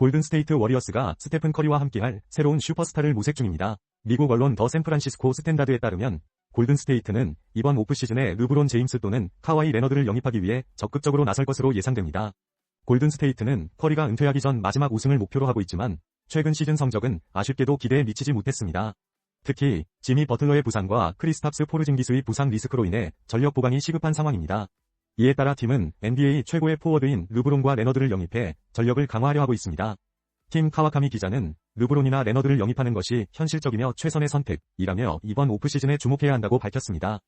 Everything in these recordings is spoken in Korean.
골든스테이트 워리어스가 스테픈 커리와 함께할 새로운 슈퍼스타를 모색 중입니다. 미국 언론 더 샌프란시스코 스탠다드에 따르면 골든스테이트는 이번 오프시즌에 르브론 제임스 또는 카와이 레너드를 영입하기 위해 적극적으로 나설 것으로 예상됩니다. 골든스테이트는 커리가 은퇴하기 전 마지막 우승을 목표로 하고 있지만 최근 시즌 성적은 아쉽게도 기대에 미치지 못했습니다. 특히 지미 버틀러의 부상과 크리스탑스 포르징기스의 부상 리스크로 인해 전력 보강이 시급한 상황입니다. 이에 따라 팀은 NBA 최고의 포워드인 르브론과 레너드를 영입해 전력을 강화하려 하고 있습니다. 팀 카와카미 기자는 르브론이나 레너드를 영입하는 것이 현실적이며 최선의 선택이라며 이번 오프시즌에 주목해야 한다고 밝혔습니다.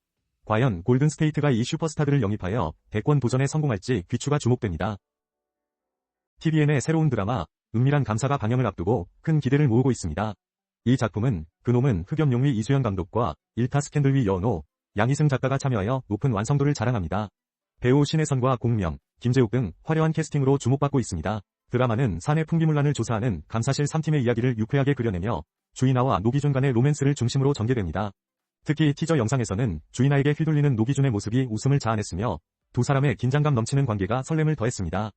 과연 골든스테이트가 이 슈퍼스타들을 영입하여 대권 도전에 성공할지 귀추가 주목됩니다. TVN의 새로운 드라마 은밀한 감사가 방영을 앞두고 큰 기대를 모으고 있습니다. 이 작품은 그놈은 흑염룡 위 이수연 감독과 일타 스캔들 위 여은호, 양희승 작가가 참여하여 높은 완성도를 자랑합니다. 배우 신혜선과 공명, 김재욱 등 화려한 캐스팅으로 주목받고 있습니다. 드라마는 사내 풍기문란을 조사하는 감사실 3팀의 이야기를 유쾌하게 그려내며 주인아와 노기준 간의 로맨스를 중심으로 전개됩니다. 특히 티저 영상에서는 주인아에게 휘둘리는 노기준의 모습이 웃음을 자아냈으며 두 사람의 긴장감 넘치는 관계가 설렘을 더했습니다.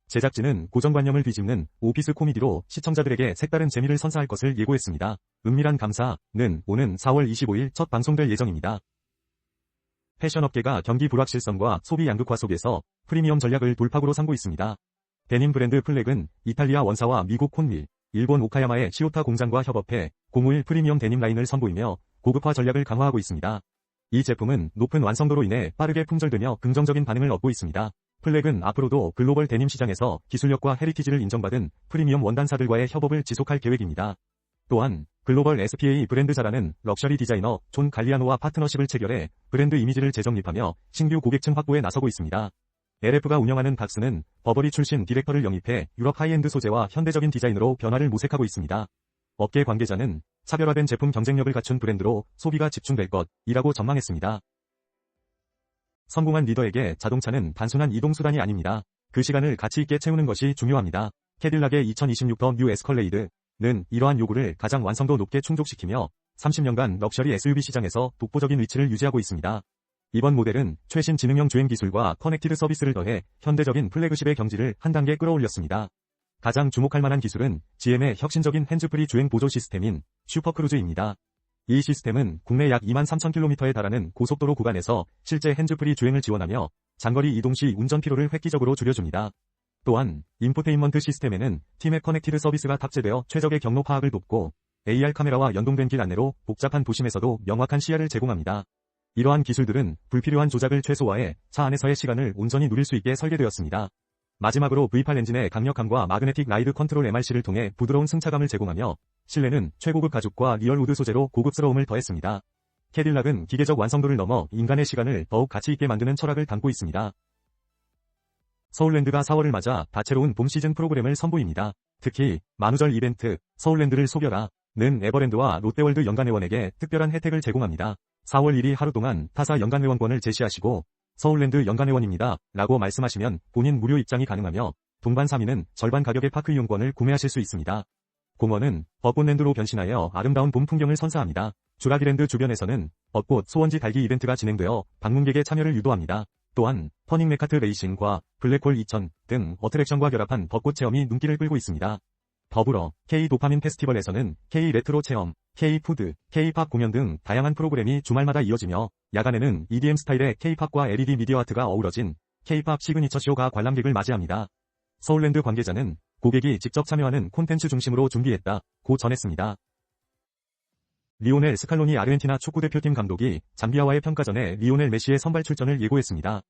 제작진은 고정관념을 뒤집는 오피스 코미디로 시청자들에게 색다른 재미를 선사할 것을 예고했습니다. 은밀한 감사는 오는 4월 25일 첫 방송될 예정입니다. 패션업계가 경기 불확실성과 소비 양극화 속에서 프리미엄 전략을 돌파구로 삼고 있습니다. 데님 브랜드 플렉은 이탈리아 원사와 미국 콘윌, 일본 오카야마의 시오타 공장과 협업해 051 프리미엄 데님 라인을 선보이며 고급화 전략을 강화하고 있습니다. 이 제품은 높은 완성도로 인해 빠르게 품절되며 긍정적인 반응을 얻고 있습니다. 플렉은 앞으로도 글로벌 데님 시장에서 기술력과 헤리티지를 인정받은 프리미엄 원단사들과의 협업을 지속할 계획입니다. 또한 글로벌 SPA 브랜드자라는 럭셔리 디자이너 존 갈리아노와 파트너십을 체결해 브랜드 이미지를 재정립하며 신규 고객층 확보에 나서고 있습니다. LF가 운영하는 박스는 버버리 출신 디렉터를 영입해 유럽 하이엔드 소재와 현대적인 디자인으로 변화를 모색하고 있습니다. 업계 관계자는 차별화된 제품 경쟁력을 갖춘 브랜드로 소비가 집중될 것이라고 전망했습니다. 성공한 리더에게 자동차는 단순한 이동수단이 아닙니다. 그 시간을 가치 있게 채우는 것이 중요합니다. 캐딜락의 2026 더 뉴 에스컬레이드는 이러한 요구를 가장 완성도 높게 충족시키며 30년간 럭셔리 SUV 시장에서 독보적인 위치를 유지하고 있습니다. 이번 모델은 최신 지능형 주행 기술과 커넥티드 서비스를 더해 현대적인 플래그십의 경지를 한 단계 끌어올렸습니다. 가장 주목할 만한 기술은 GM의 혁신적인 핸즈프리 주행 보조 시스템인 슈퍼크루즈입니다. 이 시스템은 국내 약 23,000km에 달하는 고속도로 구간에서 실제 핸즈프리 주행을 지원하며 장거리 이동 시 운전 피로를 획기적으로 줄여줍니다. 또한 인포테인먼트 시스템에는 팀의 커넥티드 서비스가 탑재되어 최적의 경로 파악을 돕고 AR 카메라와 연동된 길 안내로 복잡한 도심에서도 명확한 시야를 제공합니다. 이러한 기술들은 불필요한 조작을 최소화해 차 안에서의 시간을 온전히 누릴 수 있게 설계되었습니다. 마지막으로 V8 엔진의 강력함과 마그네틱 라이드 컨트롤 MRC를 통해 부드러운 승차감을 제공하며 실내는 최고급 가죽과 리얼 우드 소재로 고급스러움을 더했습니다. 캐딜락은 기계적 완성도를 넘어 인간의 시간을 더욱 가치 있게 만드는 철학을 담고 있습니다. 서울랜드가 4월을 맞아 다채로운 봄 시즌 프로그램을 선보입니다. 특히 만우절 이벤트 서울랜드를 속여라는 에버랜드와 롯데월드 연간회원에게 특별한 혜택을 제공합니다. 4월 1일 하루 동안 타사 연간회원권을 제시하시고 서울랜드 연간회원입니다 라고 말씀하시면 본인 무료 입장이 가능하며 동반 3인은 절반 가격의 파크 이용권을 구매하실 수 있습니다. 공원은 벚꽃랜드로 변신하여 아름다운 봄 풍경을 선사합니다. 주라기랜드 주변에서는 벚꽃 소원지 달기 이벤트가 진행되어 방문객의 참여를 유도합니다. 또한 퍼닝 메카트 레이싱과 블랙홀 2000 등 어트랙션과 결합한 벚꽃 체험이 눈길을 끌고 있습니다. 더불어 K-도파민 페스티벌에서는 K-레트로 체험, K-푸드, K-팝 공연 등 다양한 프로그램이 주말마다 이어지며 야간에는 EDM 스타일의 K-팝과 LED 미디어 아트가 어우러진 K-팝 시그니처 쇼가 관람객을 맞이합니다. 서울랜드 관계자는 고객이 직접 참여하는 콘텐츠 중심으로 준비했다고 전했습니다. 리오넬 스칼로니 아르헨티나 축구대표팀 감독이 잠비아와의 평가전에 리오넬 메시의 선발 출전을 예고했습니다.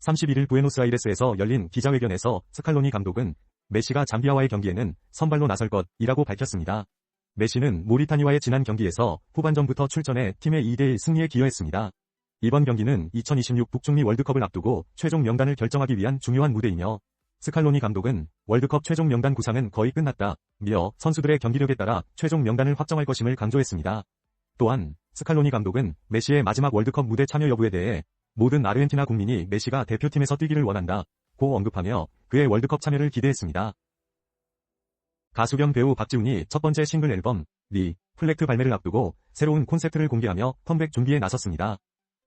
31일 부에노스아이레스에서 열린 기자회견에서 스칼로니 감독은 메시가 잠비아와의 경기에는 선발로 나설 것이라고 밝혔습니다. 메시는 모리타니와의 지난 경기에서 후반전부터 출전해 팀의 2대1 승리에 기여했습니다. 이번 경기는 2026 북중미 월드컵을 앞두고 최종 명단을 결정하기 위한 중요한 무대이며 스칼로니 감독은 월드컵 최종 명단 구상은 거의 끝났다며 선수들의 경기력에 따라 최종 명단을 확정할 것임을 강조했습니다. 또한 스칼로니 감독은 메시의 마지막 월드컵 무대 참여 여부에 대해 모든 아르헨티나 국민이 메시가 대표팀에서 뛰기를 원한다고 언급하며 그의 월드컵 참여를 기대했습니다. 가수 겸 배우 박지훈이 첫 번째 싱글 앨범 리플렉트 발매를 앞두고 새로운 콘셉트를 공개하며 컴백 준비에 나섰습니다.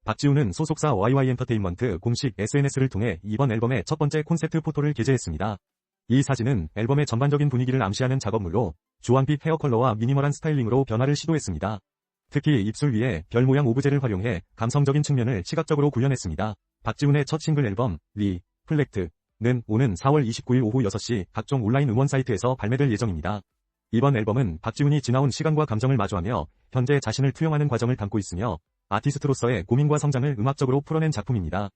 박지훈은 소속사 YY 엔터테인먼트 공식 SNS를 통해 이번 앨범의 첫 번째 콘셉트 포토를 게재했습니다. 이 사진은 앨범의 전반적인 분위기를 암시하는 작업물로 주황빛 헤어 컬러와 미니멀한 스타일링으로 변화를 시도했습니다. 특히 입술 위에 별 모양 오브제를 활용해 감성적인 측면을 시각적으로 구현했습니다. 박지훈의 첫 싱글 앨범 리플렉트는 오는 4월 29일 오후 6시 각종 온라인 음원 사이트에서 발매될 예정입니다. 이번 앨범은 박지훈이 지나온 시간과 감정을 마주하며 현재 자신을 투영하는 과정을 담고 있으며 아티스트로서의 고민과 성장을 음악적으로 풀어낸 작품입니다.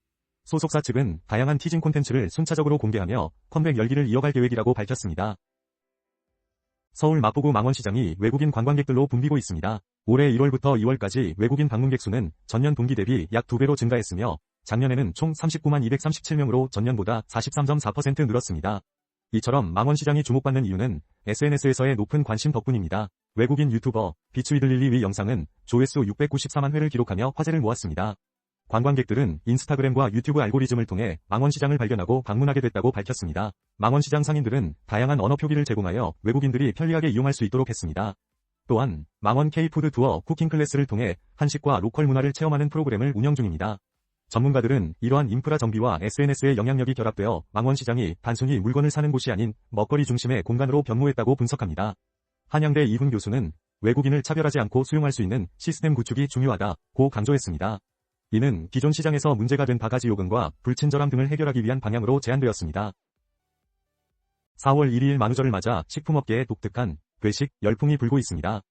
소속사 측은 다양한 티징 콘텐츠를 순차적으로 공개하며 컴백 열기를 이어갈 계획이라고 밝혔습니다. 서울 마포구 망원시장이 외국인 관광객들로 붐비고 있습니다. 올해 1월부터 2월까지 외국인 방문객 수는 전년 동기 대비 약 2배로 증가했으며 작년에는 총 39만 237명으로 전년보다 43.4% 늘었습니다. 이처럼 망원시장이 주목받는 이유는 SNS에서의 높은 관심 덕분입니다. 외국인 유튜버 비추이들릴리 위 영상은 조회수 694만 회를 기록하며 화제를 모았습니다. 관광객들은 인스타그램과 유튜브 알고리즘을 통해 망원시장을 발견하고 방문하게 됐다고 밝혔습니다. 망원시장 상인들은 다양한 언어 표기를 제공하여 외국인들이 편리하게 이용할 수 있도록 했습니다. 또한 망원 K푸드 투어 쿠킹 클래스를 통해 한식과 로컬 문화를 체험하는 프로그램을 운영 중입니다. 전문가들은 이러한 인프라 정비와 SNS의 영향력이 결합되어 망원시장이 단순히 물건을 사는 곳이 아닌 먹거리 중심의 공간으로 변모했다고 분석합니다. 한양대 이훈 교수는 외국인을 차별하지 않고 수용할 수 있는 시스템 구축이 중요하다고 강조했습니다. 이는 기존 시장에서 문제가 된 바가지 요금과 불친절함 등을 해결하기 위한 방향으로 제안되었습니다. 4월 1일 만우절을 맞아 식품업계에 독특한 괴식 열풍이 불고 있습니다.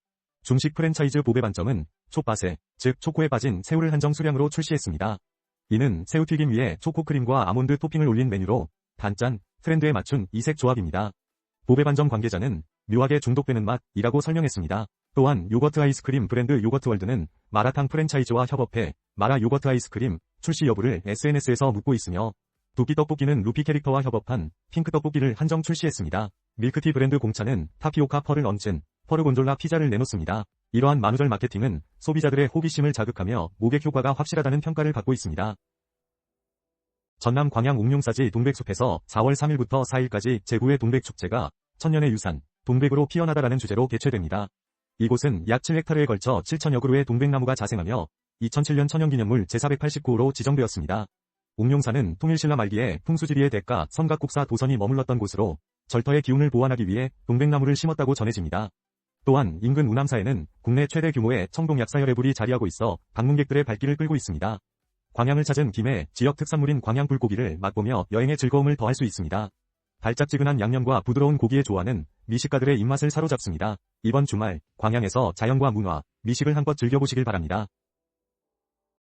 중식 프랜차이즈 보배 반점은 촛바세, 즉 초코에 빠진 새우를 한정 수량으로 출시했습니다. 이는 새우튀김 위에 초코크림과 아몬드 토핑을 올린 메뉴로 단짠, 트렌드에 맞춘 이색 조합입니다. 보배 반점 관계자는 묘하게 중독되는 맛이라고 설명했습니다. 또한 요거트 아이스크림 브랜드 요거트월드는 마라탕 프랜차이즈와 협업해 마라 요거트 아이스크림 출시 여부를 SNS에서 묻고 있으며 두끼 떡볶이는 루피 캐릭터와 협업한 핑크 떡볶이를 한정 출시했습니다. 밀크티 브랜드 공차는 타피오카 펄을 얹은 퍼르곤졸라 피자를 내놓습니다. 이러한 만우절 마케팅은 소비자들의 호기심을 자극하며 모객 효과가 확실하다는 평가를 받고 있습니다. 전남 광양 옥룡사지 동백숲에서 4월 3일부터 4일까지 제9회 동백축제가 천년의 유산, 동백으로 피어나다라는 주제로 개최됩니다. 이곳은 약 7헥타르에 걸쳐 7천여 그루의 동백나무가 자생하며 2007년 천연기념물 제489호로 지정되었습니다. 옥룡사는 통일신라 말기에 풍수지리의 대가 성곽국사 도선이 머물렀던 곳으로 절터의 기운을 보완하기 위해 동백나무를 심었다고 전해집니다. 또한 인근 우남사에는 국내 최대 규모의 청동약사혈애불이 자리하고 있어 방문객들의 발길을 끌고 있습니다. 광양을 찾은 김에 지역 특산물인 광양 불고기를 맛보며 여행의 즐거움을 더할 수 있습니다. 달짝지근한 양념과 부드러운 고기의 조화는 미식가들의 입맛을 사로잡습니다. 이번 주말 광양에서 자연과 문화, 미식을 한껏 즐겨보시길 바랍니다.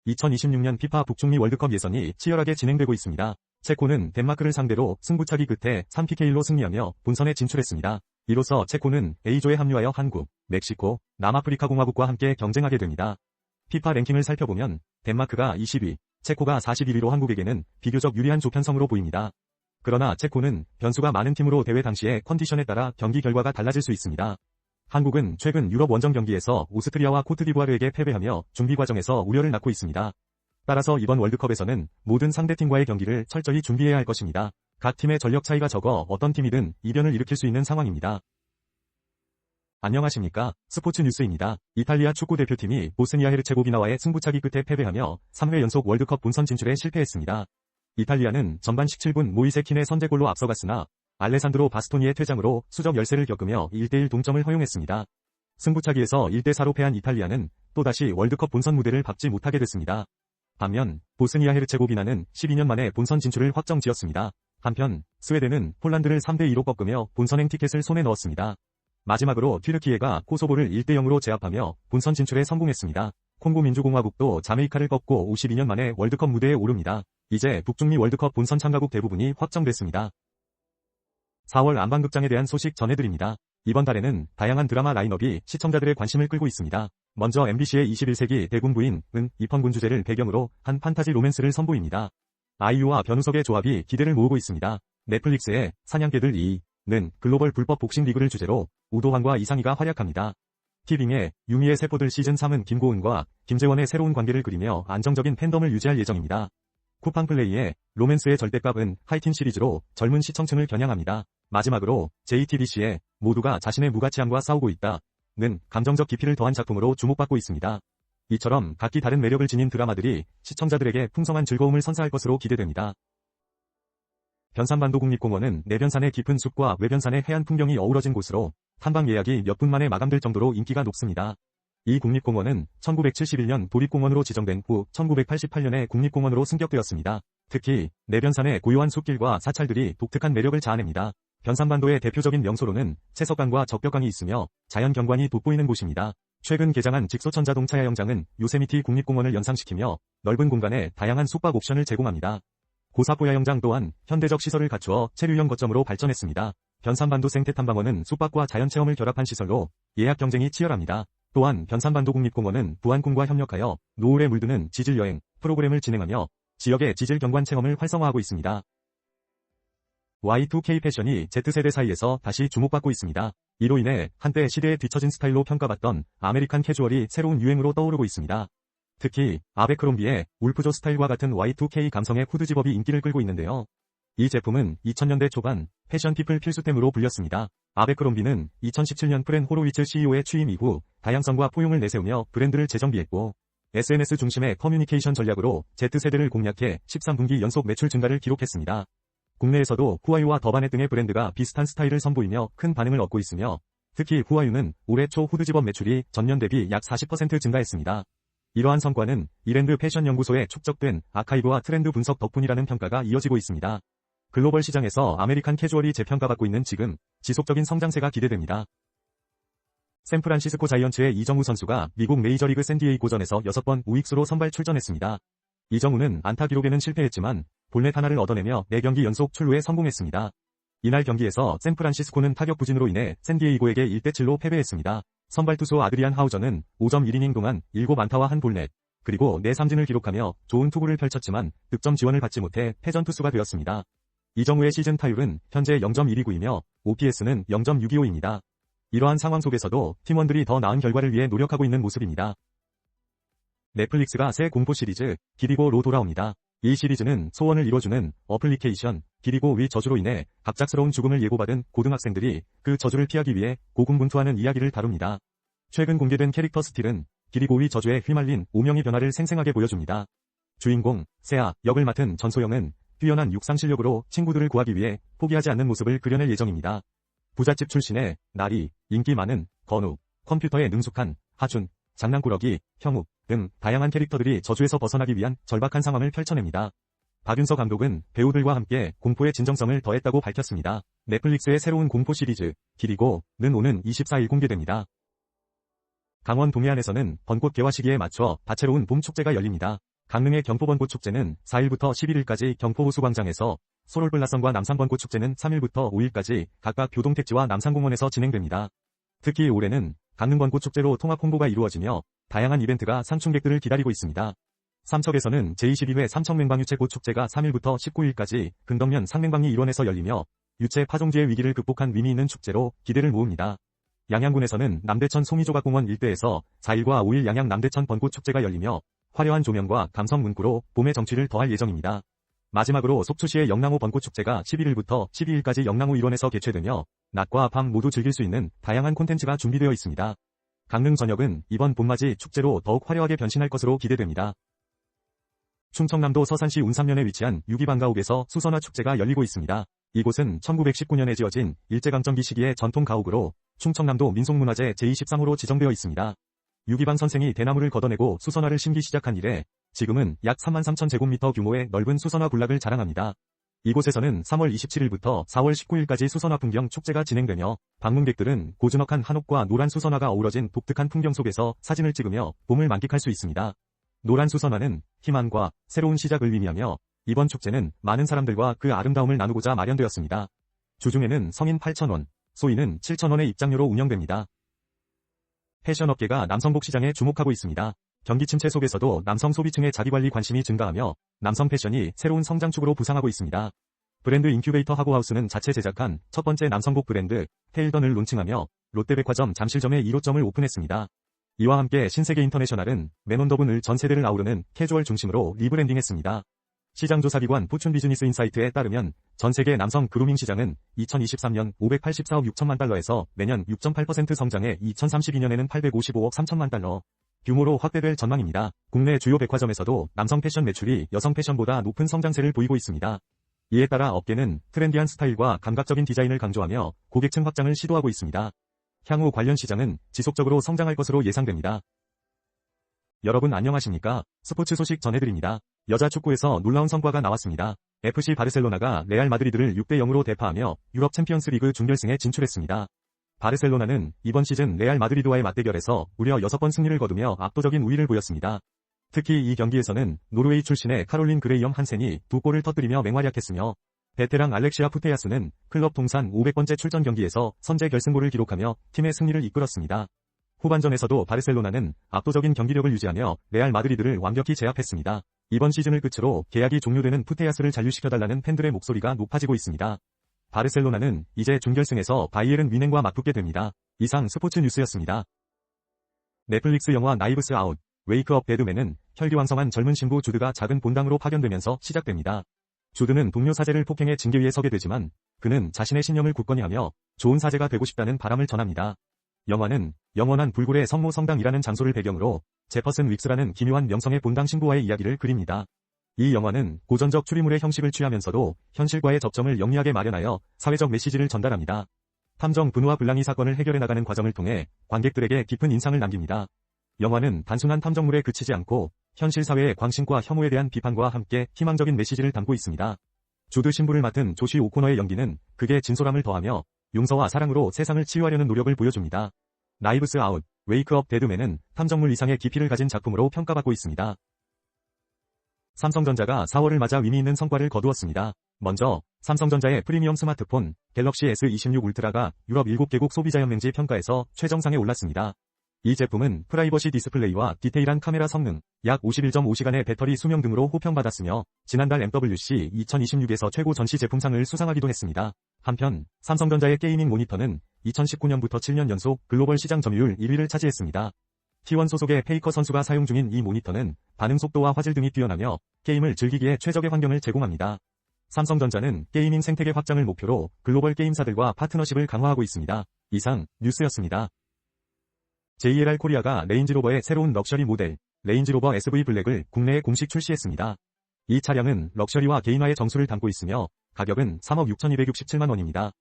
2026년 피파 북중미 월드컵 예선이 치열하게 진행되고 있습니다. 체코는 덴마크를 상대로 승부차기 끝에 3PK로 승리하며 본선에 진출했습니다. 이로써 체코는 A조에 합류하여 한국, 멕시코, 남아프리카 공화국과 함께 경쟁하게 됩니다. 피파 랭킹을 살펴보면 덴마크가 20위, 체코가 41위로 한국에게는 비교적 유리한 조편성으로 보입니다. 그러나 체코는 변수가 많은 팀으로 대회 당시의 컨디션에 따라 경기 결과가 달라질 수 있습니다. 한국은 최근 유럽 원정 경기에서 오스트리아와 코트디부아르에게 패배하며 준비 과정에서 우려를 낳고 있습니다. 따라서 이번 월드컵에서는 모든 상대팀과의 경기를 철저히 준비해야 할 것입니다. 각 팀의 전력 차이가 적어 어떤 팀이든 이변을 일으킬 수 있는 상황입니다. 안녕하십니까? 스포츠 뉴스입니다. 이탈리아 축구 대표팀이 보스니아 헤르체고비나와의 승부차기 끝에 패배하며 3회 연속 월드컵 본선 진출에 실패했습니다. 이탈리아는 전반 17분 모이세 킨의 선제골로 앞서갔으나 알레산드로 바스토니의 퇴장으로 수적 열세를 겪으며 1대1 동점을 허용했습니다. 승부차기에서 1대4로 패한 이탈리아는 또다시 월드컵 본선 무대를 밟지 못하게 됐습니다. 반면 보스니아 헤르체고비나는 12년 만에 본선 진출을 확정지었습니다. 한편 스웨덴은 폴란드를 3대2로 꺾으며 본선행 티켓을 손에 넣었습니다. 마지막으로 튀르키예가 코소보를 1대0으로 제압하며 본선 진출에 성공했습니다. 콩고 민주공화국도 자메이카를 꺾고 52년 만에 월드컵 무대에 오릅니다. 이제 북중미 월드컵 본선 참가국 대부분이 확정됐습니다. 4월 안방극장에 대한 소식 전해드립니다. 이번 달에는 다양한 드라마 라인업이 시청자들의 관심을 끌고 있습니다. 먼저 MBC의 21세기 대군 부인은 이펀군 주제를 배경으로 한 판타지 로맨스를 선보입니다. 아이유와 변우석의 조합이 기대를 모으고 있습니다. 넷플릭스의 사냥개들 2는 글로벌 불법 복싱 리그를 주제로 우도환과 이상희가 활약합니다. 티빙의 유미의 세포들 시즌3은 김고은과 김재원의 새로운 관계를 그리며 안정적인 팬덤을 유지할 예정입니다. 쿠팡플레이의 로맨스의 절대값은 하이틴 시리즈로 젊은 시청층을 겨냥합니다. 마지막으로 JTBC의 모두가 자신의 무가치함과 싸우고 있다는 감정적 깊이를 더한 작품으로 주목받고 있습니다. 이처럼 각기 다른 매력을 지닌 드라마들이 시청자들에게 풍성한 즐거움을 선사할 것으로 기대됩니다. 변산반도 국립공원은 내변산의 깊은 숲과 외변산의 해안 풍경이 어우러진 곳으로 탐방 예약이 몇 분 만에 마감될 정도로 인기가 높습니다. 이 국립공원은 1971년 도립공원으로 지정된 후 1988년에 국립공원으로 승격되었습니다. 특히 내변산의 고요한 숲길과 사찰들이 독특한 매력을 자아냅니다. 변산반도의 대표적인 명소로는 채석강과 적벽강이 있으며 자연 경관이 돋보이는 곳입니다. 최근 개장한 직소천자동차 야영장은 요세미티 국립공원을 연상시키며 넓은 공간에 다양한 숙박 옵션을 제공합니다. 고사포 야영장 또한 현대적 시설을 갖추어 체류형 거점으로 발전했습니다. 변산반도 생태탐방원은 숙박과 자연체험을 결합한 시설로 예약 경쟁이 치열합니다. 또한 변산반도 국립공원은 부안군과 협력하여 노을에 물드는 지질여행 프로그램을 진행하며 지역의 지질 경관 체험을 활성화하고 있습니다. Y2K 패션이 Z세대 사이에서 다시 주목받고 있습니다. 이로 인해 한때 시대에 뒤처진 스타일로 평가받던 아메리칸 캐주얼이 새로운 유행으로 떠오르고 있습니다. 특히 아베크롬비의 울프조 스타일과 같은 Y2K 감성의 후드 집업이 인기를 끌고 있는데요. 이 제품은 2000년대 초반 패션피플 필수템으로 불렸습니다. 아베크롬비는 2017년 프렌 호로위츠 CEO의 취임 이후 다양성과 포용을 내세우며 브랜드를 재정비했고 SNS 중심의 커뮤니케이션 전략으로 Z세대를 공략해 13분기 연속 매출 증가를 기록했습니다. 국내에서도 후아유와 더바넷 등의 브랜드가 비슷한 스타일을 선보이며 큰 반응을 얻고 있으며 특히 후아유는 올해 초 후드 집업 매출이 전년 대비 약 40% 증가했습니다. 이러한 성과는 이랜드 패션 연구소에 축적된 아카이브와 트렌드 분석 덕분이라는 평가가 이어지고 있습니다. 글로벌 시장에서 아메리칸 캐주얼이 재평가받고 있는 지금 지속적인 성장세가 기대됩니다. 샌프란시스코 자이언츠의 이정우 선수가 미국 메이저리그 샌디에이고전에서 6번 우익수로 선발 출전했습니다. 이정우는 안타 기록에는 실패했지만 볼넷 하나를 얻어내며 4경기 연속 출루에 성공했습니다. 이날 경기에서 샌프란시스코는 타격 부진으로 인해 샌디에이고에게 1대7로 패배했습니다. 선발 투수 아드리안 하우저는 5.1이닝 동안 7안타와 1볼넷, 그리고 4삼진을 기록하며 좋은 투구를 펼쳤지만 득점 지원을 받지 못해 패전 투수가 되었습니다. 이정우의 시즌 타율은 현재 0.129이며 OPS는 0.625입니다. 이러한 상황 속에서도 팀원들이 더 나은 결과를 위해 노력하고 있는 모습입니다. 넷플릭스가 새 공포 시리즈 기리고로 돌아옵니다. 이 시리즈는 소원을 이뤄주는 어플리케이션 기리고 위 저주로 인해 갑작스러운 죽음을 예고받은 고등학생들이 그 저주를 피하기 위해 고군분투하는 이야기를 다룹니다. 최근 공개된 캐릭터 스틸은 기리고 위 저주에 휘말린 오명의 변화를 생생하게 보여줍니다. 주인공 세아 역을 맡은 전소영은 뛰어난 육상 실력으로 친구들을 구하기 위해 포기하지 않는 모습을 그려낼 예정입니다. 부잣집 출신의 나리, 인기 많은 건우, 컴퓨터에 능숙한 하준, 장난꾸러기, 형욱 등 다양한 캐릭터들이 저주에서 벗어나기 위한 절박한 상황을 펼쳐냅니다. 박윤서 감독은 배우들과 함께 공포의 진정성을 더했다고 밝혔습니다. 넷플릭스의 새로운 공포 시리즈 기리고는 오는 24일 공개됩니다. 강원 동해안에서는 벚꽃 개화 시기에 맞춰 다채로운 봄 축제가 열립니다. 강릉의 경포벚꽃 축제는 4일부터 11일까지 경포호수광장에서, 소롤불나성과 남산벚꽃 축제는 3일부터 5일까지 각각 교동택지와 남산공원에서 진행됩니다. 특히 올해는 강릉벚꽃 축제로 통합 홍보가 이루어지며 다양한 이벤트가 상충객들을 기다리고 있습니다. 삼척에서는 제22회 삼척맹방유채꽃 축제가 3일부터 19일까지 근덕면 상맹방리 일원에서 열리며 유채 파종지의 위기를 극복한 의미 있는 축제로 기대를 모읍니다. 양양군에서는 남대천 송이조각공원 일대에서 4일과 5일 양양 남대천 벚꽃 축제가 열리며 화려한 조명과 감성 문구로 봄의 정취를 더할 예정입니다. 마지막으로 속초시의 영랑호 벚꽃축제가 11일부터 12일까지 영랑호 일원에서 개최되며 낮과 밤 모두 즐길 수 있는 다양한 콘텐츠가 준비되어 있습니다. 강릉 전역은 이번 봄맞이 축제로 더욱 화려하게 변신할 것으로 기대됩니다. 충청남도 서산시 운삼면에 위치한 유기방가옥에서 수선화 축제가 열리고 있습니다. 이곳은 1919년에 지어진 일제강점기 시기의 전통 가옥으로 충청남도 민속문화재 제23호로 지정되어 있습니다. 유기방 선생이 대나무를 걷어내고 수선화를 심기 시작한 이래 지금은 약 33,000제곱미터 규모의 넓은 수선화 군락을 자랑합니다. 이곳에서는 3월 27일부터 4월 19일까지 수선화 풍경 축제가 진행되며 방문객들은 고즈넉한 한옥과 노란 수선화가 어우러진 독특한 풍경 속에서 사진을 찍으며 봄을 만끽할 수 있습니다. 노란 수선화는 희망과 새로운 시작을 의미하며 이번 축제는 많은 사람들과 그 아름다움을 나누고자 마련되었습니다. 주중에는 성인 8,000원, 소인은 7,000원의 입장료로 운영됩니다. 패션업계가 남성복 시장에 주목하고 있습니다. 경기 침체 속에서도 남성 소비층의 자기관리 관심이 증가하며 남성 패션이 새로운 성장축으로 부상하고 있습니다. 브랜드 인큐베이터 하고하우스는 자체 제작한 첫 번째 남성복 브랜드 테일던을 론칭하며 롯데백화점 잠실점에 1호점을 오픈했습니다. 이와 함께 신세계 인터내셔널은 맨온더분을 전 세대를 아우르는 캐주얼 중심으로 리브랜딩했습니다. 시장조사기관 포춘 비즈니스 인사이트에 따르면 전 세계 남성 그루밍 시장은 2023년 584억 6천만 달러에서 매년 6.8% 성장해 2032년에는 855억 3천만 달러 규모로 확대될 전망입니다. 국내 주요 백화점에서도 남성 패션 매출이 여성 패션보다 높은 성장세를 보이고 있습니다. 이에 따라 업계는 트렌디한 스타일과 감각적인 디자인을 강조하며 고객층 확장을 시도하고 있습니다. 향후 관련 시장은 지속적으로 성장할 것으로 예상됩니다. 여러분 안녕하십니까? 스포츠 소식 전해드립니다. 여자 축구에서 놀라운 성과가 나왔습니다. FC 바르셀로나가 레알 마드리드를 6대0으로 대파하며 유럽 챔피언스 리그 준결승에 진출했습니다. 바르셀로나는 이번 시즌 레알 마드리드와의 맞대결에서 무려 6번 승리를 거두며 압도적인 우위를 보였습니다. 특히 이 경기에서는 노르웨이 출신의 카롤린 그레이엄 한센이 2골을 터뜨리며 맹활약했으며 베테랑 알렉시아 푸테야스는 클럽 통산 500번째 출전 경기에서 선제 결승골을 기록하며 팀의 승리를 이끌었습니다. 후반전에서도 바르셀로나는 압도적인 경기력을 유지하며 레알 마드리드를 완벽히 제압했습니다. 이번 시즌을 끝으로 계약이 종료되는 푸테야스를 잔류시켜달라는 팬들의 목소리가 높아지고 있습니다. 바르셀로나는 이제 준결승에서 바이에른 뮌헨과 맞붙게 됩니다. 이상 스포츠 뉴스였습니다. 넷플릭스 영화 나이브스 아웃, 웨이크업 데드맨은 혈기왕성한 젊은 신부 주드가 작은 본당으로 파견되면서 시작됩니다. 주드는 동료 사제를 폭행해 징계위에 서게 되지만 그는 자신의 신념을 굳건히 하며 좋은 사제가 되고 싶다는 바람을 전합니다. 영화는 영원한 불굴의 성모 성당이라는 장소를 배경으로 제퍼슨 윅스라는 기묘한 명성의 본당 신부와의 이야기를 그립니다. 이 영화는 고전적 추리물의 형식을 취하면서도 현실과의 접점을 영리하게 마련하여 사회적 메시지를 전달합니다. 탐정 분우와 블랑이 사건을 해결해 나가는 과정을 통해 관객들에게 깊은 인상을 남깁니다. 영화는 단순한 탐정물에 그치지 않고 현실 사회의 광신과 혐오에 대한 비판과 함께 희망적인 메시지를 담고 있습니다. 주드 신부를 맡은 조시 오코너의 연기는 극의 진솔함을 더하며 용서와 사랑으로 세상을 치유하려는 노력을 보여줍니다. 나이브스 아웃, 웨이크업 데드맨은 탐정물 이상의 깊이를 가진 작품으로 평가받고 있습니다. 삼성전자가 4월을 맞아 의미 있는 성과를 거두었습니다. 먼저 삼성전자의 프리미엄 스마트폰 갤럭시 S26 울트라가 유럽 7개국 소비자연맹지 평가에서 최정상에 올랐습니다. 이 제품은 프라이버시 디스플레이와 디테일한 카메라 성능, 약 51.5시간의 배터리 수명 등으로 호평받았으며 지난달 MWC 2026에서 최고 전시 제품상을 수상하기도 했습니다. 한편 삼성전자의 게이밍 모니터는 2019년부터 7년 연속 글로벌 시장 점유율 1위를 차지했습니다. T1 소속의 페이커 선수가 사용 중인 이 모니터는 반응 속도와 화질 등이 뛰어나며 게임을 즐기기에 최적의 환경을 제공합니다. 삼성전자는 게이밍 생태계 확장을 목표로 글로벌 게임사들과 파트너십을 강화하고 있습니다. 이상 뉴스였습니다. JLR 코리아가 레인지로버의 새로운 럭셔리 모델 레인지로버 SV 블랙을 국내에 공식 출시했습니다. 이 차량은 럭셔리와 개인화의 정수를 담고 있으며 가격은 3억 6,267만 원입니다.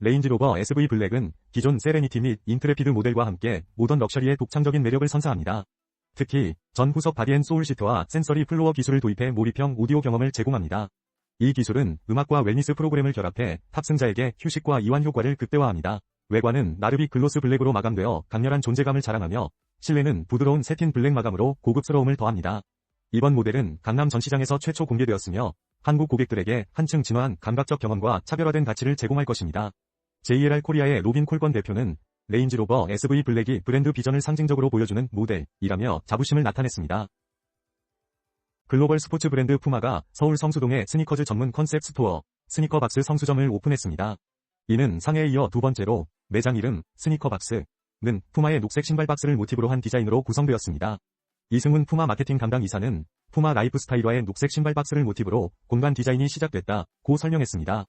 레인지로버 SV 블랙은 기존 세레니티 및 인트레피드 모델과 함께 모던 럭셔리의 독창적인 매력을 선사합니다. 특히 전 후석 바디앤 소울 시트와 센서리 플로어 기술을 도입해 몰입형 오디오 경험을 제공합니다. 이 기술은 음악과 웰니스 프로그램을 결합해 탑승자에게 휴식과 이완 효과를 극대화합니다. 외관은 나르빅 글로스 블랙으로 마감되어 강렬한 존재감을 자랑하며 실내는 부드러운 새틴 블랙 마감으로 고급스러움을 더합니다. 이번 모델은 강남 전시장에서 최초 공개되었으며 한국 고객들에게 한층 진화한 감각적 경험과 차별화된 가치를 제공할 것입니다. JLR 코리아의 로빈 콜건 대표는 레인지로버 SV 블랙이 브랜드 비전을 상징적으로 보여주는 모델이라며 자부심을 나타냈습니다. 글로벌 스포츠 브랜드 푸마가 서울 성수동에 스니커즈 전문 컨셉 스토어 스니커박스 성수점을 오픈했습니다. 이는 상해에 이어 두 번째로 매장 이름 스니커박스는 푸마의 녹색 신발 박스를 모티브로 한 디자인으로 구성되었습니다. 이승훈 푸마 마케팅 담당 이사는 푸마 라이프스타일화의 녹색 신발 박스를 모티브로 공간 디자인이 시작됐다고 설명했습니다.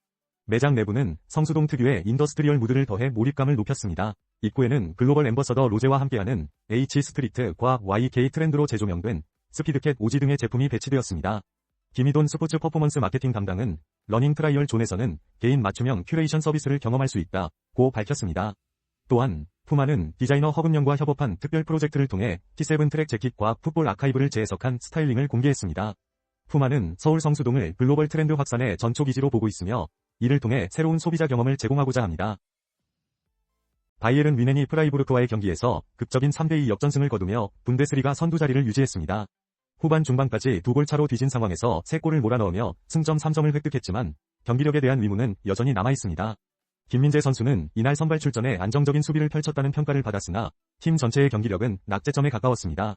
매장 내부는 성수동 특유의 인더스트리얼 무드를 더해 몰입감을 높였습니다. 입구에는 글로벌 앰버서더 로제와 함께하는 H 스트리트과 YK 트렌드로 재조명된 스피드캣 오지 등의 제품이 배치되었습니다. 김희돈 스포츠 퍼포먼스 마케팅 담당은 러닝 트라이얼 존에서는 개인 맞춤형 큐레이션 서비스를 경험할 수 있다고 밝혔습니다. 또한 푸마는 디자이너 허금영과 협업한 특별 프로젝트를 통해 T7 트랙 재킷과 풋볼 아카이브를 재해석한 스타일링을 공개했습니다. 푸마는 서울 성수동을 글로벌 트렌드 확산의 전초 기지로 보고 있으며 이를 통해 새로운 소비자 경험을 제공하고자 합니다. 바이에른 뮌헨이 프라이부르크와의 경기에서 극적인 3대2 역전승을 거두며 분데스리가 선두 자리를 유지했습니다. 후반 중반까지 2골 차로 뒤진 상황에서 3골을 몰아넣으며 승점 3점을 획득했지만 경기력에 대한 의문은 여전히 남아있습니다. 김민재 선수는 이날 선발 출전에 안정적인 수비를 펼쳤다는 평가를 받았으나 팀 전체의 경기력은 낙제점에 가까웠습니다.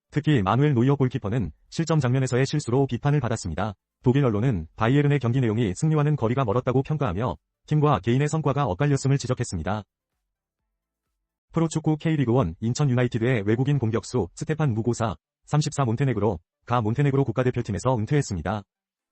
특히 마누엘 노이어 골키퍼는 실점 장면에서의 실수로 비판을 받았습니다. 독일 언론은 바이에른의 경기 내용이 승리와는 거리가 멀었다고 평가하며 팀과 개인의 성과가 엇갈렸음을 지적했습니다. 프로축구 K리그1 인천 유나이티드의 외국인 공격수 스테판 무고사 34 몬테네그로 국가대표팀에서 은퇴했습니다.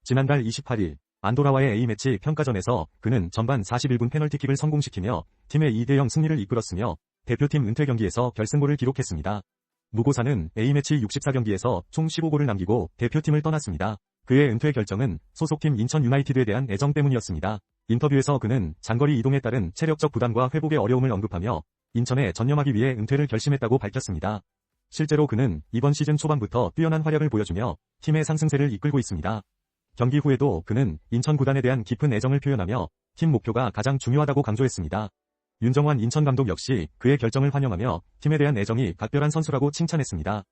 지난달 28일 안도라와의 A매치 평가전에서 그는 전반 41분 페널티킥을 성공시키며 팀의 2대0 승리를 이끌었으며 대표팀 은퇴 경기에서 결승골을 기록했습니다. 무고사는 A매치 64경기에서 총 15골을 남기고 대표팀을 떠났습니다. 그의 은퇴 결정은 소속팀 인천 유나이티드에 대한 애정 때문이었습니다. 인터뷰에서 그는 장거리 이동에 따른 체력적 부담과 회복의 어려움을 언급하며 인천에 전념하기 위해 은퇴를 결심했다고 밝혔습니다. 실제로 그는 이번 시즌 초반부터 뛰어난 활약을 보여주며 팀의 상승세를 이끌고 있습니다. 경기 후에도 그는 인천 구단에 대한 깊은 애정을 표현하며 팀 목표가 가장 중요하다고 강조했습니다. 윤정환 인천 감독 역시 그의 결정을 환영하며 팀에 대한 애정이 각별한 선수라고 칭찬했습니다.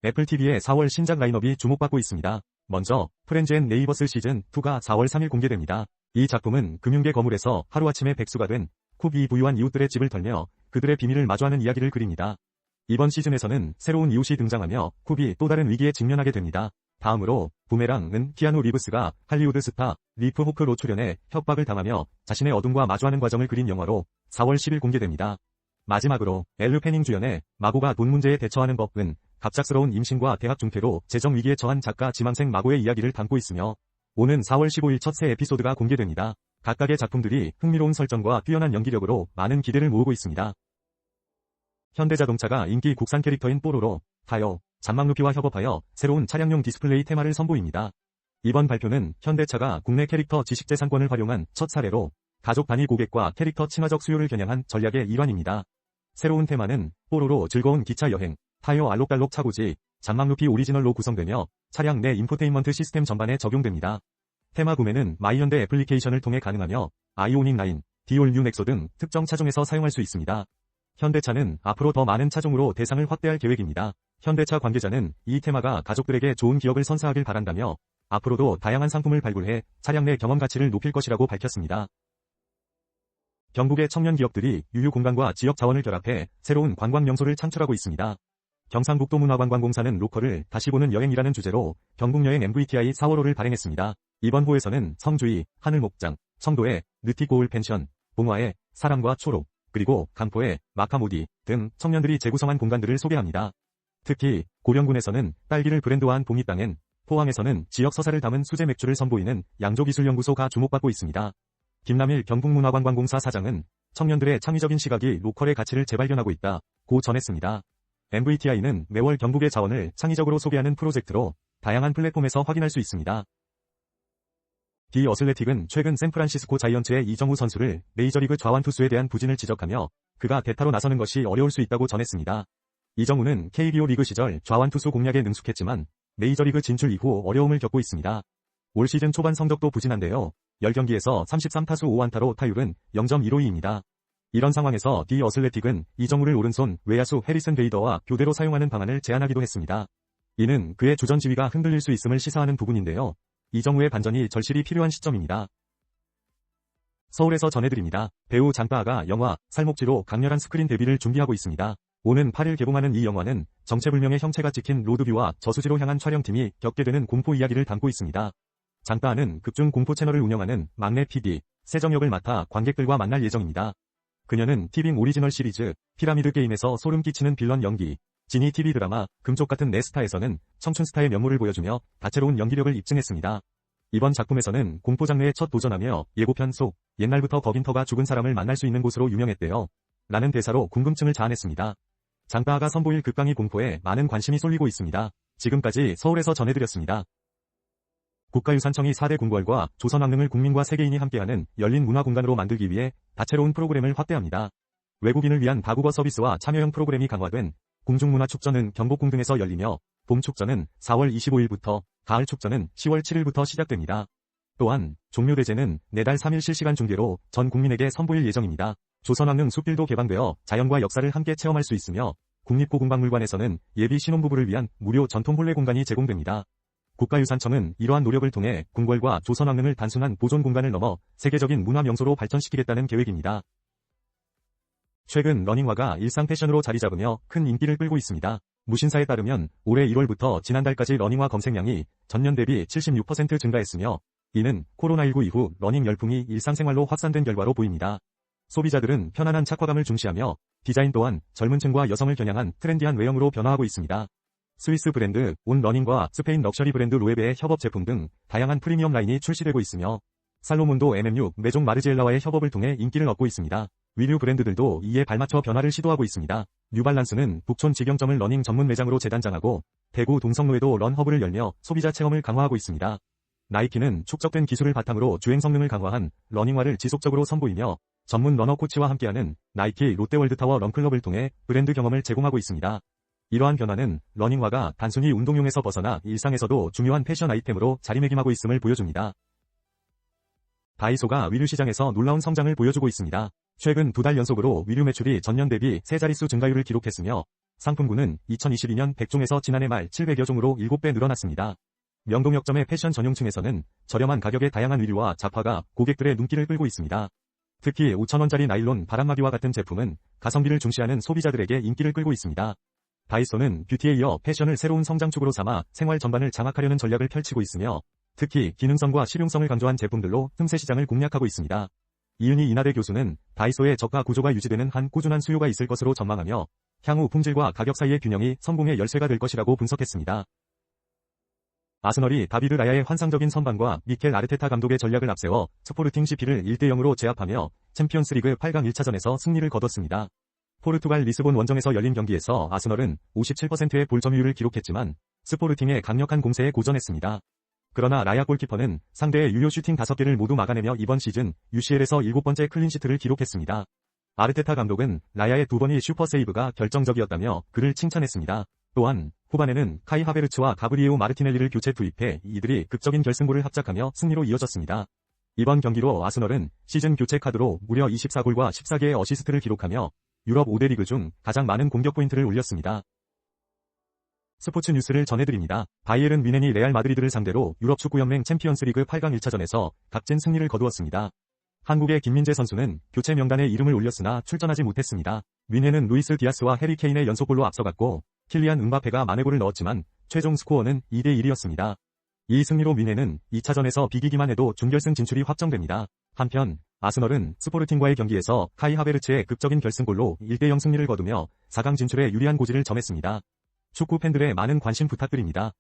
애플TV의 4월 신작 라인업이 주목받고 있습니다. 먼저 프렌즈 앤 네이버스 시즌2가 4월 3일 공개됩니다. 이 작품은 금융계 거물에서 하루아침에 백수가 된 쿱이 부유한 이웃들의 집을 털며 그들의 비밀을 마주하는 이야기를 그립니다. 이번 시즌에서는 새로운 이웃이 등장하며 쿱이 또 다른 위기에 직면하게 됩니다. 다음으로 부메랑은 키아누 리브스가 할리우드 스타 리프 호크로 출연해 협박을 당하며 자신의 어둠과 마주하는 과정을 그린 영화로 4월 10일 공개됩니다. 마지막으로 엘르 패닝 주연의 마고가 돈 문제에 대처하는 법은 갑작스러운 임신과 대학 중퇴로 재정 위기에 처한 작가 지망생 마고의 이야기를 담고 있으며 오는 4월 15일 첫 새 에피소드가 공개됩니다. 각각의 작품들이 흥미로운 설정과 뛰어난 연기력으로 많은 기대를 모으고 있습니다. 현대자동차가 인기 국산 캐릭터인 뽀로로, 타요, 잔망루피와 협업하여 새로운 차량용 디스플레이 테마를 선보입니다. 이번 발표는 현대차가 국내 캐릭터 지식재산권을 활용한 첫 사례로 가족 단위 고객과 캐릭터 친화적 수요를 겨냥한 전략의 일환입니다. 새로운 테마는 뽀로로 즐거운 기차 여행, 타요 알록달록 차고지, 잔망루피 오리지널로 구성되며 차량 내 인포테인먼트 시스템 전반에 적용됩니다. 테마 구매는 마이현대 애플리케이션을 통해 가능하며 아이오닉 9, 디올 뉴 넥소 등 특정 차종에서 사용할 수 있습니다. 현대차는 앞으로 더 많은 차종으로 대상을 확대할 계획입니다. 현대차 관계자는 이 테마가 가족들에게 좋은 기억을 선사하길 바란다며 앞으로도 다양한 상품을 발굴해 차량 내 경험 가치를 높일 것이라고 밝혔습니다. 경북의 청년 기업들이 유휴 공간과 지역 자원을 결합해 새로운 관광 명소를 창출하고 있습니다. 경상북도 문화관광공사는 로컬을 다시 보는 여행이라는 주제로 경북여행 MVTI 4월호를 발행했습니다. 이번 호에서는 성주의, 하늘목장, 청도의 느티고울 펜션, 봉화의 사랑과 초록, 그리고 간포의 마카모디 등 청년들이 재구성한 공간들을 소개합니다. 특히 고령군에서는 딸기를 브랜드화한 봉이땅엔, 포항에서는 지역 서사를 담은 수제 맥주를 선보이는 양조기술연구소가 주목받고 있습니다. 김남일 경북문화관광공사 사장은 청년들의 창의적인 시각이 로컬의 가치를 재발견하고 있다고 전했습니다. MVTI는 매월 경북의 자원을 창의적으로 소개하는 프로젝트로 다양한 플랫폼에서 확인할 수 있습니다. 디 어슬레틱은 최근 샌프란시스코 자이언츠의 이정우 선수를 메이저리그 좌완 투수에 대한 부진을 지적하며 그가 대타로 나서는 것이 어려울 수 있다고 전했습니다. 이정우는 KBO 리그 시절 좌완 투수 공략에 능숙했지만 메이저리그 진출 이후 어려움을 겪고 있습니다. 올 시즌 초반 성적도 부진한데요. 10경기에서 33타수 5안타로 타율은 0.152입니다. 이런 상황에서 디 어슬레틱은 이정우를 오른손 외야수 해리슨 베이더와 교대로 사용하는 방안을 제안하기도 했습니다. 이는 그의 주전 지위가 흔들릴 수 있음을 시사하는 부분인데요. 이정우의 반전이 절실히 필요한 시점입니다. 서울에서 전해드립니다. 배우 장따아가 영화 살목지로 강렬한 스크린 데뷔를 준비하고 있습니다. 오는 8일 개봉하는 이 영화는 정체불명의 형체가 찍힌 로드뷰와 저수지로 향한 촬영팀이 겪게 되는 공포 이야기를 담고 있습니다. 장따아는 극중 공포 채널을 운영하는 막내 PD, 세정역을 맡아 관객들과 만날 예정입니다. 그녀는 티빙 오리지널 시리즈 피라미드 게임에서 소름 끼치는 빌런 연기, 지니 TV 드라마 금쪽 같은 내 스타에서는 청춘 스타의 면모를 보여주며 다채로운 연기력을 입증했습니다. 이번 작품에서는 공포 장르에 첫 도전하며 예고편 속 옛날부터 거긴터가 죽은 사람을 만날 수 있는 곳으로 유명했대요. 라는 대사로 궁금증을 자아냈습니다. 장따아가 선보일 극강의 공포에 많은 관심이 쏠리고 있습니다. 지금까지 서울에서 전해드렸습니다. 국가유산청이 4대 궁궐과 조선왕릉을 국민과 세계인이 함께하는 열린 문화공간으로 만들기 위해 다채로운 프로그램을 확대합니다. 외국인을 위한 다국어 서비스와 참여형 프로그램이 강화된 궁중문화축전은 경복궁 등에서 열리며 봄축전은 4월 25일부터, 가을축전은 10월 7일부터 시작됩니다. 또한 종묘대제는 내달 3일 실시간 중계로 전 국민에게 선보일 예정입니다. 조선왕릉 숲길도 개방되어 자연과 역사를 함께 체험할 수 있으며 국립고궁박물관에서는 예비 신혼부부를 위한 무료 전통 혼례 공간이 제공됩니다. 국가유산청은 이러한 노력을 통해 궁궐과 조선왕릉을 단순한 보존 공간을 넘어 세계적인 문화 명소로 발전시키겠다는 계획입니다. 최근 러닝화가 일상 패션으로 자리 잡으며 큰 인기를 끌고 있습니다. 무신사에 따르면 올해 1월부터 지난달까지 러닝화 검색량이 전년 대비 76% 증가했으며 이는 코로나19 이후 러닝 열풍이 일상생활로 확산된 결과로 보입니다. 소비자들은 편안한 착화감을 중시하며 디자인 또한 젊은 층과 여성을 겨냥한 트렌디한 외형으로 변화하고 있습니다. 스위스 브랜드 온 러닝과 스페인 럭셔리 브랜드 로에베의 협업 제품 등 다양한 프리미엄 라인이 출시되고 있으며 살로몬도 MM6 메종 마르지엘라와의 협업을 통해 인기를 얻고 있습니다. 위류 브랜드들도 이에 발맞춰 변화를 시도하고 있습니다. 뉴발란스는 북촌 직영점을 러닝 전문 매장으로 재단장하고 대구 동성로에도 런허브를 열며 소비자 체험을 강화하고 있습니다. 나이키는 축적된 기술을 바탕으로 주행 성능을 강화한 러닝화를 지속적으로 선보이며 전문 러너 코치와 함께하는 나이키 롯데월드타워 런클럽을 통해 브랜드 경험을 제공하고 있습니다. 이러한 변화는 러닝화가 단순히 운동용에서 벗어나 일상에서도 중요한 패션 아이템으로 자리매김하고 있음을 보여줍니다. 다이소가 위류 시장에서 놀라운 성장을 보여주고 있습니다. 최근 2달 연속으로 위류 매출이 전년 대비 3자릿수 증가율을 기록했으며 상품군은 2022년 100종에서 지난해 말 700여 종으로 7배 늘어났습니다. 명동역점의 패션 전용층에서는 저렴한 가격의 다양한 위류와 잡화가 고객들의 눈길을 끌고 있습니다. 특히 5,000원짜리 나일론 바람막이와 같은 제품은 가성비를 중시하는 소비자들에게 인기를 끌고 있습니다. 다이소는 뷰티에 이어 패션을 새로운 성장축으로 삼아 생활 전반을 장악하려는 전략을 펼치고 있으며 특히 기능성과 실용성을 강조한 제품들로 틈새 시장을 공략하고 있습니다. 이은희 인하대 교수는 다이소의 저가 구조가 유지되는 한 꾸준한 수요가 있을 것으로 전망하며 향후 품질과 가격 사이의 균형이 성공의 열쇠가 될 것이라고 분석했습니다. 아스널이 다비드 라야의 환상적인 선방과 미켈 아르테타 감독의 전략을 앞세워 스포르팅 CP를 1대0으로 제압하며 챔피언스리그 8강 1차전에서 승리를 거뒀습니다. 포르투갈 리스본 원정에서 열린 경기에서 아스널은 57%의 볼 점유율을 기록했지만 스포르팅의 강력한 공세에 고전했습니다. 그러나 라야 골키퍼는 상대의 유효 슈팅 5개를 모두 막아내며 이번 시즌 UCL에서 7번째 클린시트를 기록했습니다. 아르테타 감독은 라야의 2번의 슈퍼세이브가 결정적이었다며 그를 칭찬했습니다. 또한 후반에는 카이 하베르츠와 가브리에오 마르티넬리를 교체 투입해 이들이 극적인 결승골을 합작하며 승리로 이어졌습니다. 이번 경기로 아스널은 시즌 교체 카드로 무려 24골과 14개의 어시스트를 기록하며 유럽 5대 리그 중 가장 많은 공격 포인트를 올렸습니다. 스포츠 뉴스를 전해드립니다. 바이에른 뮌헨이 레알 마드리드를 상대로 유럽 축구연맹 챔피언스리그 8강 1차전에서 값진 승리를 거두었습니다. 한국의 김민재 선수는 교체 명단에 이름을 올렸으나 출전하지 못했습니다. 뮌헨은 루이스 디아스와 해리 케인의 연속골로 앞서갔고 킬리안 음바페가 만회골을 넣었지만 최종 스코어는 2대1이었습니다. 이 승리로 뮌헨은 2차전에서 비기기만 해도 준결승 진출이 확정됩니다. 한편 아스널은 스포르팅과의 경기에서 카이 하베르츠의 극적인 결승골로 1대0 승리를 거두며 4강 진출에 유리한 고지를 점했습니다. 축구 팬들의 많은 관심 부탁드립니다.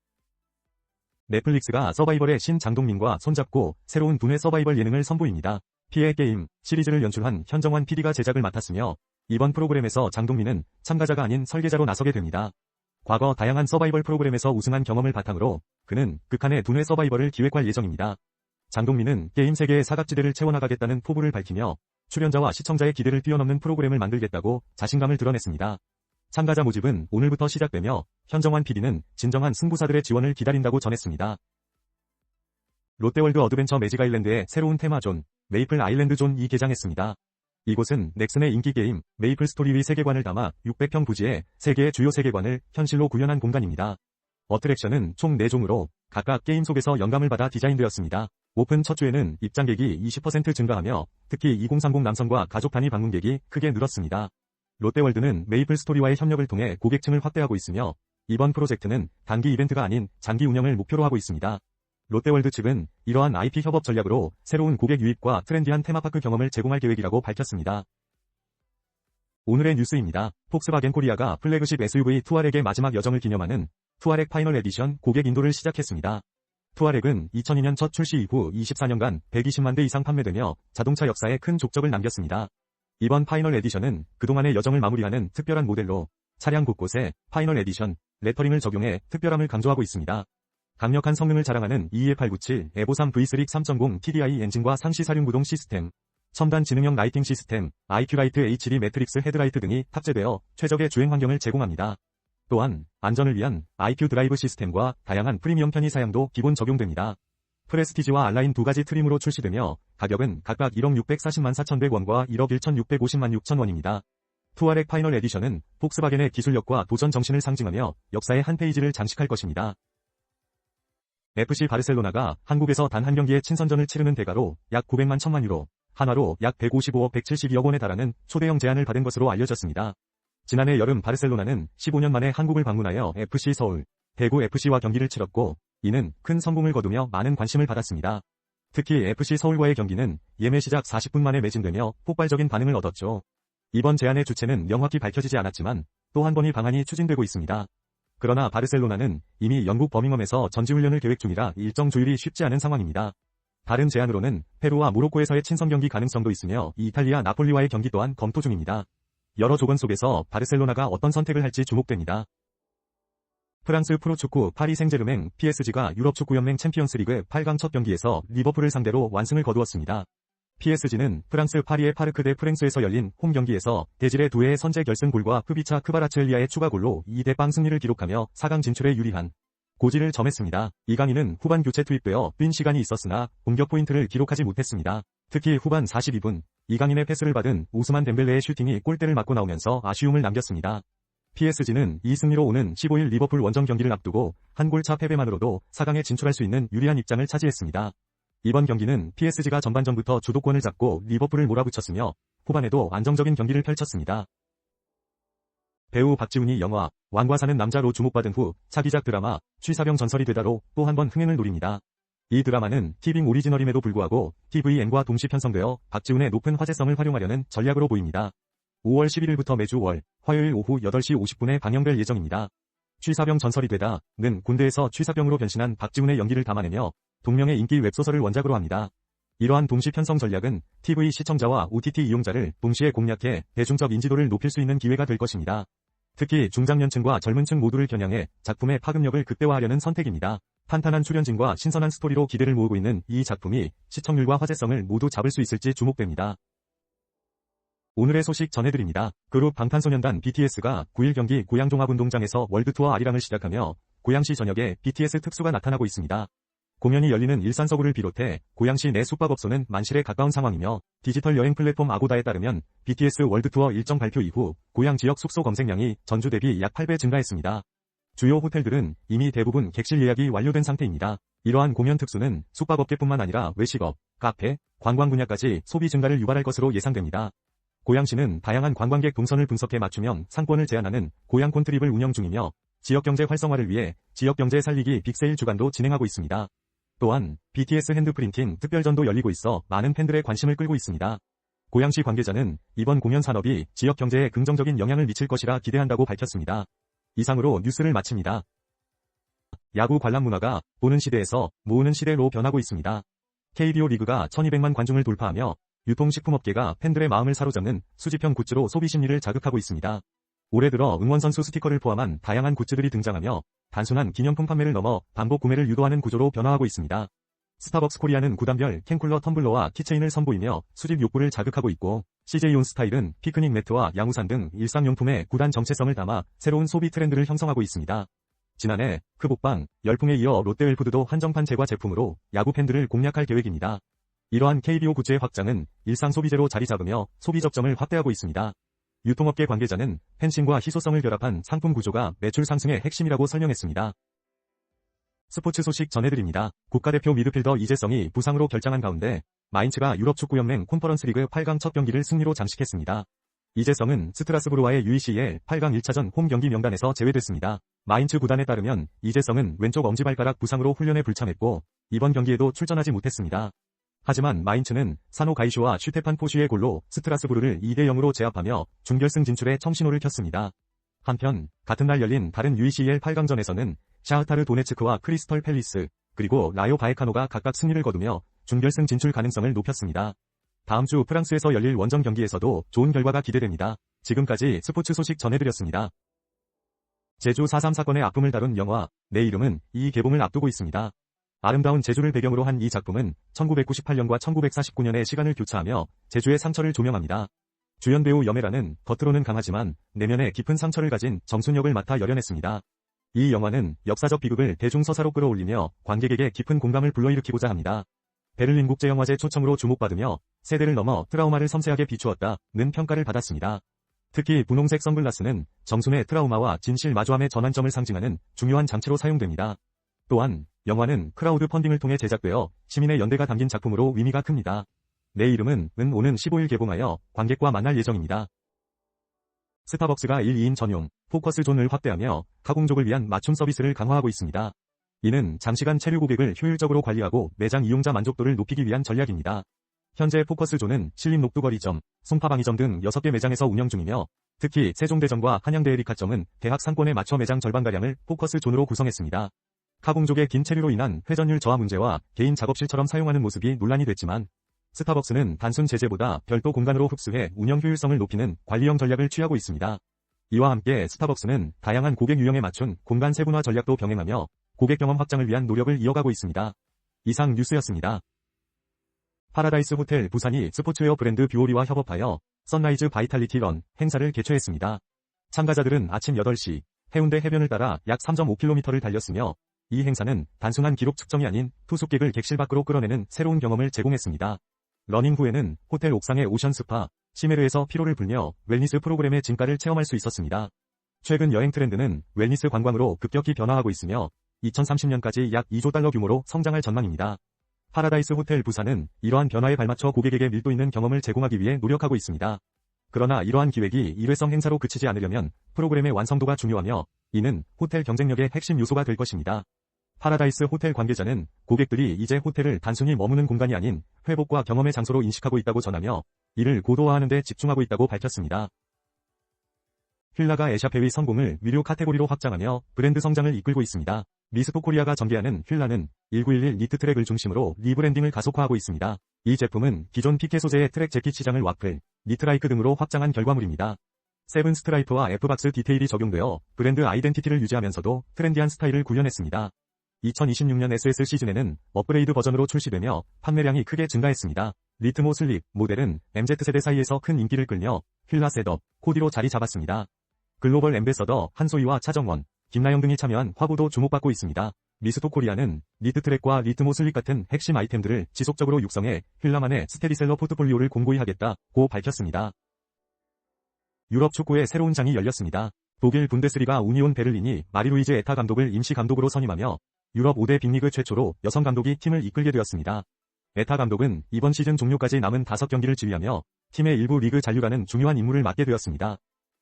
넷플릭스가 서바이벌의 신 장동민과 손잡고 새로운 두뇌 서바이벌 예능을 선보입니다. 피해 게임 시리즈를 연출한 현정환 PD가 제작을 맡았으며 이번 프로그램에서 장동민은 참가자가 아닌 설계자로 나서게 됩니다. 과거 다양한 서바이벌 프로그램에서 우승한 경험을 바탕으로 그는 극한의 두뇌 서바이벌을 기획할 예정입니다. 장동민은 게임 세계의 사각지대를 채워나가겠다는 포부를 밝히며 출연자와 시청자의 기대를 뛰어넘는 프로그램을 만들겠다고 자신감을 드러냈습니다. 참가자 모집은 오늘부터 시작되며 현정환 PD는 진정한 승부사들의 지원을 기다린다고 전했습니다. 롯데월드 어드벤처 매직 아일랜드의 새로운 테마존, 메이플 아일랜드 존이 개장했습니다. 이곳은 넥슨의 인기 게임, 메이플 스토리의 세계관을 담아 600평 부지의 세계의 주요 세계관을 현실로 구현한 공간입니다. 어트랙션은 총 4종으로 각각 게임 속에서 영감을 받아 디자인되었습니다. 오픈 첫 주에는 입장객이 20% 증가하며 특히 2030 남성과 가족 단위 방문객이 크게 늘었습니다. 롯데월드는 메이플 스토리와의 협력을 통해 고객층을 확대하고 있으며 이번 프로젝트는 단기 이벤트가 아닌 장기 운영을 목표로 하고 있습니다. 롯데월드 측은 이러한 IP 협업 전략으로 새로운 고객 유입과 트렌디한 테마파크 경험을 제공할 계획이라고 밝혔습니다. 오늘의 뉴스입니다. 폭스바겐 코리아가 플래그십 SUV 투아렉의 마지막 여정을 기념하는 투아렉 파이널 에디션 고객 인도를 시작했습니다. 투아렉은 2002년 첫 출시 이후 24년간 120만 대 이상 판매되며 자동차 역사에 큰 족적을 남겼습니다. 이번 파이널 에디션은 그동안의 여정을 마무리하는 특별한 모델로 차량 곳곳에 파이널 에디션 레터링을 적용해 특별함을 강조하고 있습니다. 강력한 성능을 자랑하는 EF897 에보3 V3 3.0 TDI 엔진과 상시 사륜구동 시스템, 첨단 지능형 라이팅 시스템, IQ라이트 HD 매트릭스 헤드라이트 등이 탑재되어 최적의 주행 환경을 제공합니다. 또한 안전을 위한 IQ 드라이브 시스템과 다양한 프리미엄 편의 사양도 기본 적용됩니다. 프레스티지와 알라인 두 가지 트림으로 출시되며 가격은 각각 1억 640만 4,100원과 1억 1,650만 6천원입니다. 투아렉 파이널 에디션은 폭스바겐의 기술력과 도전 정신을 상징하며 역사의 한 페이지를 장식할 것입니다. FC 바르셀로나가 한국에서 단 한 경기의 친선전을 치르는 대가로 약 900만 1천만 유로, 한화로 약 155억 172억 원에 달하는 초대형 제안을 받은 것으로 알려졌습니다. 지난해 여름 바르셀로나는 15년 만에 한국을 방문하여 FC 서울, 대구 FC와 경기를 치렀고 이는 큰 성공을 거두며 많은 관심을 받았습니다. 특히 FC 서울과의 경기는 예매 시작 40분 만에 매진되며 폭발적인 반응을 얻었죠. 이번 제안의 주체는 명확히 밝혀지지 않았지만 또 한 번의 방안이 추진되고 있습니다. 그러나 바르셀로나는 이미 영국 버밍엄에서 전지훈련을 계획 중이라 일정 조율이 쉽지 않은 상황입니다. 다른 제안으로는 페루와 모로코에서의 친선 경기 가능성도 있으며 이탈리아 나폴리와의 경기 또한 검토 중입니다. 여러 조건 속에서 바르셀로나가 어떤 선택을 할지 주목됩니다. 프랑스 프로축구 파리 생제르맹 PSG가 유럽축구연맹 챔피언스리그 8강 첫 경기에서 리버풀을 상대로 완승을 거두었습니다. PSG는 프랑스 파리의 파르크 대 프랭스에서 열린 홈 경기에서 데질의 두 회의 선제 결승골과 흡이차 크바라츠엘리아의 추가골로 2대0 승리를 기록하며 4강 진출에 유리한 고지를 점했습니다. 이강인은 후반 교체 투입되어 빈 시간이 있었으나 공격 포인트를 기록하지 못했습니다. 특히 후반 42분 이강인의 패스를 받은 오스만 덴벨레의 슈팅이 골대를 맞고 나오면서 아쉬움을 남겼습니다. PSG는 이 승리로 오는 15일 리버풀 원정 경기를 앞두고 한 골차 패배만으로도 4강에 진출할 수 있는 유리한 입장을 차지했습니다. 이번 경기는 PSG가 전반전부터 주도권을 잡고 리버풀을 몰아붙였으며 후반에도 안정적인 경기를 펼쳤습니다. 배우 박지훈이 영화 왕과 사는 남자로 주목받은 후 차기작 드라마 취사병 전설이 되다로 또 한 번 흥행을 노립니다. 이 드라마는 티빙 오리지널임에도 불구하고 TVN과 동시 편성되어 박지훈의 높은 화제성을 활용하려는 전략으로 보입니다. 5월 11일부터 매주 월, 화요일 오후 8시 50분에 방영될 예정입니다. 취사병 전설이 되다는 군대에서 취사병으로 변신한 박지훈의 연기를 담아내며 동명의 인기 웹소설을 원작으로 합니다. 이러한 동시 편성 전략은 TV 시청자와 OTT 이용자를 동시에 공략해 대중적 인지도를 높일 수 있는 기회가 될 것입니다. 특히 중장년층과 젊은층 모두를 겨냥해 작품의 파급력을 극대화하려는 선택입니다. 탄탄한 출연진과 신선한 스토리로 기대를 모으고 있는 이 작품이 시청률과 화제성을 모두 잡을 수 있을지 주목됩니다. 오늘의 소식 전해드립니다. 그룹 방탄소년단 BTS가 9일 경기 고양종합운동장에서 월드투어 아리랑을 시작하며 고양시 전역에 BTS 특수가 나타나고 있습니다. 공연이 열리는 일산 서구를 비롯해 고양시 내 숙박업소는 만실에 가까운 상황이며 디지털 여행 플랫폼 아고다에 따르면 BTS 월드투어 일정 발표 이후 고양 지역 숙소 검색량이 전주 대비 약 8배 증가했습니다. 주요 호텔들은 이미 대부분 객실 예약이 완료된 상태입니다. 이러한 공연 특수는 숙박업계뿐만 아니라 외식업, 카페, 관광 분야까지 소비 증가를 유발할 것으로 예상됩니다. 고양시는 다양한 관광객 동선을 분석해 맞춤형 상권을 제안하는 고양콘 트립을 운영 중이며 지역경제 활성화를 위해 지역경제 살리기 빅세일 주간도 진행하고 있습니다. 또한 BTS 핸드프린팅 특별전도 열리고 있어 많은 팬들의 관심을 끌고 있습니다. 고양시 관계자는 이번 공연 산업이 지역 경제에 긍정적인 영향을 미칠 것이라 기대한다고 밝혔습니다. 이상으로 뉴스를 마칩니다. 야구 관람 문화가 보는 시대에서 모으는 시대로 변하고 있습니다. KBO 리그가 1200만 관중을 돌파하며 유통식품업계가 팬들의 마음을 사로잡는 수집형 굿즈로 소비 심리를 자극하고 있습니다. 올해 들어 응원선수 스티커를 포함한 다양한 굿즈들이 등장하며 단순한 기념품 판매를 넘어 반복 구매를 유도하는 구조로 변화하고 있습니다. 스타벅스 코리아는 구단별 캔쿨러 텀블러와 키체인을 선보이며 수집 욕구를 자극하고 있고 CJ 온스타일은 피크닉 매트와 양우산 등 일상용품의 구단 정체성을 담아 새로운 소비 트렌드를 형성하고 있습니다. 지난해 크복방, 열풍에 이어 롯데웰푸드도 한정판 제과 제품으로 야구 팬들을 공략할 계획입니다. 이러한 KBO 굿즈의 확장은 일상 소비재로 자리 잡으며 소비 적점을 확대하고 있습니다. 유통업계 관계자는 팬심과 희소성을 결합한 상품 구조가 매출 상승의 핵심이라고 설명했습니다. 스포츠 소식 전해드립니다. 국가대표 미드필더 이재성이 부상으로 결장한 가운데 마인츠가 유럽축구연맹 콘퍼런스리그 8강 첫 경기를 승리로 장식했습니다. 이재성은 스트라스부르와의 UECL 8강 1차전 홈 경기 명단에서 제외됐습니다. 마인츠 구단에 따르면 이재성은 왼쪽 엄지발가락 부상으로 훈련에 불참했고 이번 경기에도 출전하지 못했습니다. 하지만 마인츠는 사노 가이슈와 슈테판 포슈의 골로 스트라스부르를 2대0으로 제압하며 준결승 진출에 청신호를 켰습니다. 한편 같은 날 열린 다른 UECL 8강전에서는 샤흐타르 도네츠크와 크리스털 팰리스 그리고 라요 바에카노가 각각 승리를 거두며 준결승 진출 가능성을 높였습니다. 다음 주 프랑스에서 열릴 원정 경기에서도 좋은 결과가 기대됩니다. 지금까지 스포츠 소식 전해드렸습니다. 제주 4.3 사건의 아픔을 다룬 영화 내 이름은 이 개봉을 앞두고 있습니다. 아름다운 제주를 배경으로 한 이 작품은 1998년과 1949년의 시간을 교차하며 제주의 상처를 조명합니다. 주연 배우 염혜라는 겉으로는 강하지만 내면에 깊은 상처를 가진 정순 역을 맡아 열연했습니다. 이 영화는 역사적 비극을 대중서사로 끌어올리며 관객에게 깊은 공감을 불러일으키고자 합니다. 베를린 국제영화제 초청으로 주목받으며 세대를 넘어 트라우마를 섬세하게 비추었다는 평가를 받았습니다. 특히 분홍색 선글라스는 정순의 트라우마와 진실 마주함의 전환점을 상징하는 중요한 장치로 사용됩니다. 또한 영화는 크라우드 펀딩을 통해 제작되어 시민의 연대가 담긴 작품으로 의미가 큽니다. 내 이름은 오는 15일 개봉하여 관객과 만날 예정입니다. 스타벅스가 1, 2인 전용 포커스 존을 확대하며 가공족을 위한 맞춤 서비스를 강화하고 있습니다. 이는 장시간 체류 고객을 효율적으로 관리하고 매장 이용자 만족도를 높이기 위한 전략입니다. 현재 포커스 존은 신림 녹두거리점, 송파방이점 등 6개 매장에서 운영 중이며 특히 세종대점과 한양대에리카점은 대학 상권에 맞춰 매장 절반가량을 포커스 존으로 구성했습니다. 가공족의 긴 체류로 인한 회전율 저하 문제와 개인 작업실처럼 사용하는 모습이 논란이 됐지만 스타벅스는 단순 제재보다 별도 공간으로 흡수해 운영 효율성을 높이는 관리형 전략을 취하고 있습니다. 이와 함께 스타벅스는 다양한 고객 유형에 맞춘 공간 세분화 전략도 병행하며 고객 경험 확장을 위한 노력을 이어가고 있습니다. 이상 뉴스였습니다. 파라다이스 호텔 부산이 스포츠웨어 브랜드 뷰오리와 협업하여 선라이즈 바이탈리티 런 행사를 개최했습니다. 참가자들은 아침 8시 해운대 해변을 따라 약 3.5km를 달렸으며 이 행사는 단순한 기록 측정이 아닌 투숙객을 객실 밖으로 끌어내는 새로운 경험을 제공했습니다. 러닝 후에는 호텔 옥상의 오션 스파, 시메르에서 피로를 풀며 웰니스 프로그램의 진가를 체험할 수 있었습니다. 최근 여행 트렌드는 웰니스 관광으로 급격히 변화하고 있으며 2030년까지 약 2조 달러 규모로 성장할 전망입니다. 파라다이스 호텔 부산은 이러한 변화에 발맞춰 고객에게 밀도 있는 경험을 제공하기 위해 노력하고 있습니다. 그러나 이러한 기획이 일회성 행사로 그치지 않으려면 프로그램의 완성도가 중요하며 이는 호텔 경쟁력의 핵심 요소가 될 것입니다. 파라다이스 호텔 관계자는 고객들이 이제 호텔을 단순히 머무는 공간이 아닌 회복과 경험의 장소로 인식하고 있다고 전하며 이를 고도화하는 데 집중하고 있다고 밝혔습니다. 휠라가 에샤페의 성공을 위료 카테고리로 확장하며 브랜드 성장을 이끌고 있습니다. 미스포 코리아가 전개하는 휠라는 1911 니트 트랙을 중심으로 리브랜딩을 가속화하고 있습니다. 이 제품은 기존 피케 소재의 트랙 재킷 시장을 와플, 니트라이크 등으로 확장한 결과물입니다. 세븐 스트라이프와 F박스 디테일이 적용되어 브랜드 아이덴티티를 유지하면서도 트렌디한 스타일을 구현했습니다. 2026년 SS 시즌에는 업그레이드 버전으로 출시되며 판매량이 크게 증가했습니다. 리트모 슬립 모델은 MZ세대 사이에서 큰 인기를 끌며 휠라 셋업, 코디로 자리 잡았습니다. 글로벌 앰베서더 한소희와 차정원, 김나영 등이 참여한 화보도 주목받고 있습니다. 미스토 코리아는 니트 트랙과 리트모 슬립 같은 핵심 아이템들을 지속적으로 육성해 휠라만의 스테디셀러 포트폴리오를 공고히 하겠다고 밝혔습니다. 유럽 축구의 새로운 장이 열렸습니다. 독일 분데스리가 우니온 베를린이 마리루이즈 에타 감독을 임시 감독으로 선임하며 유럽 5대 빅리그 최초로 여성 감독이 팀을 이끌게 되었습니다. 에타 감독은 이번 시즌 종료까지 남은 5경기를 지휘하며 팀의 일부 리그 잔류라는 중요한 임무를 맡게 되었습니다.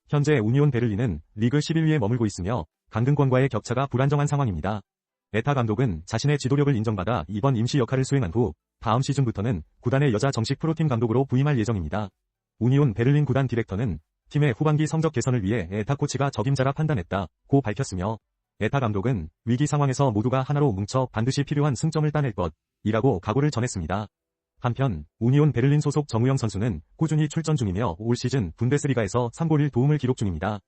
현재 우니온 베를린은 리그 11위에 머물고 있으며 강등권과의 격차가 불안정한 상황입니다. 에타 감독은 자신의 지도력을 인정받아 이번 임시 역할을 수행한 후 다음 시즌부터는 구단의 여자 정식 프로팀 감독으로 부임할 예정입니다. 우니온 베를린 구단 디렉터는 팀의 후반기 성적 개선을 위해 에타 코치가 적임자라 판단했다고 밝혔으며 에타 감독은 위기 상황에서 모두가 하나로 뭉쳐 반드시 필요한 승점을 따낼 것이라고 각오를 전했습니다. 한편 우니온 베를린 소속 정우영 선수는 꾸준히 출전 중이며 올 시즌 분데스리가에서 3골 1도움을 기록 중입니다.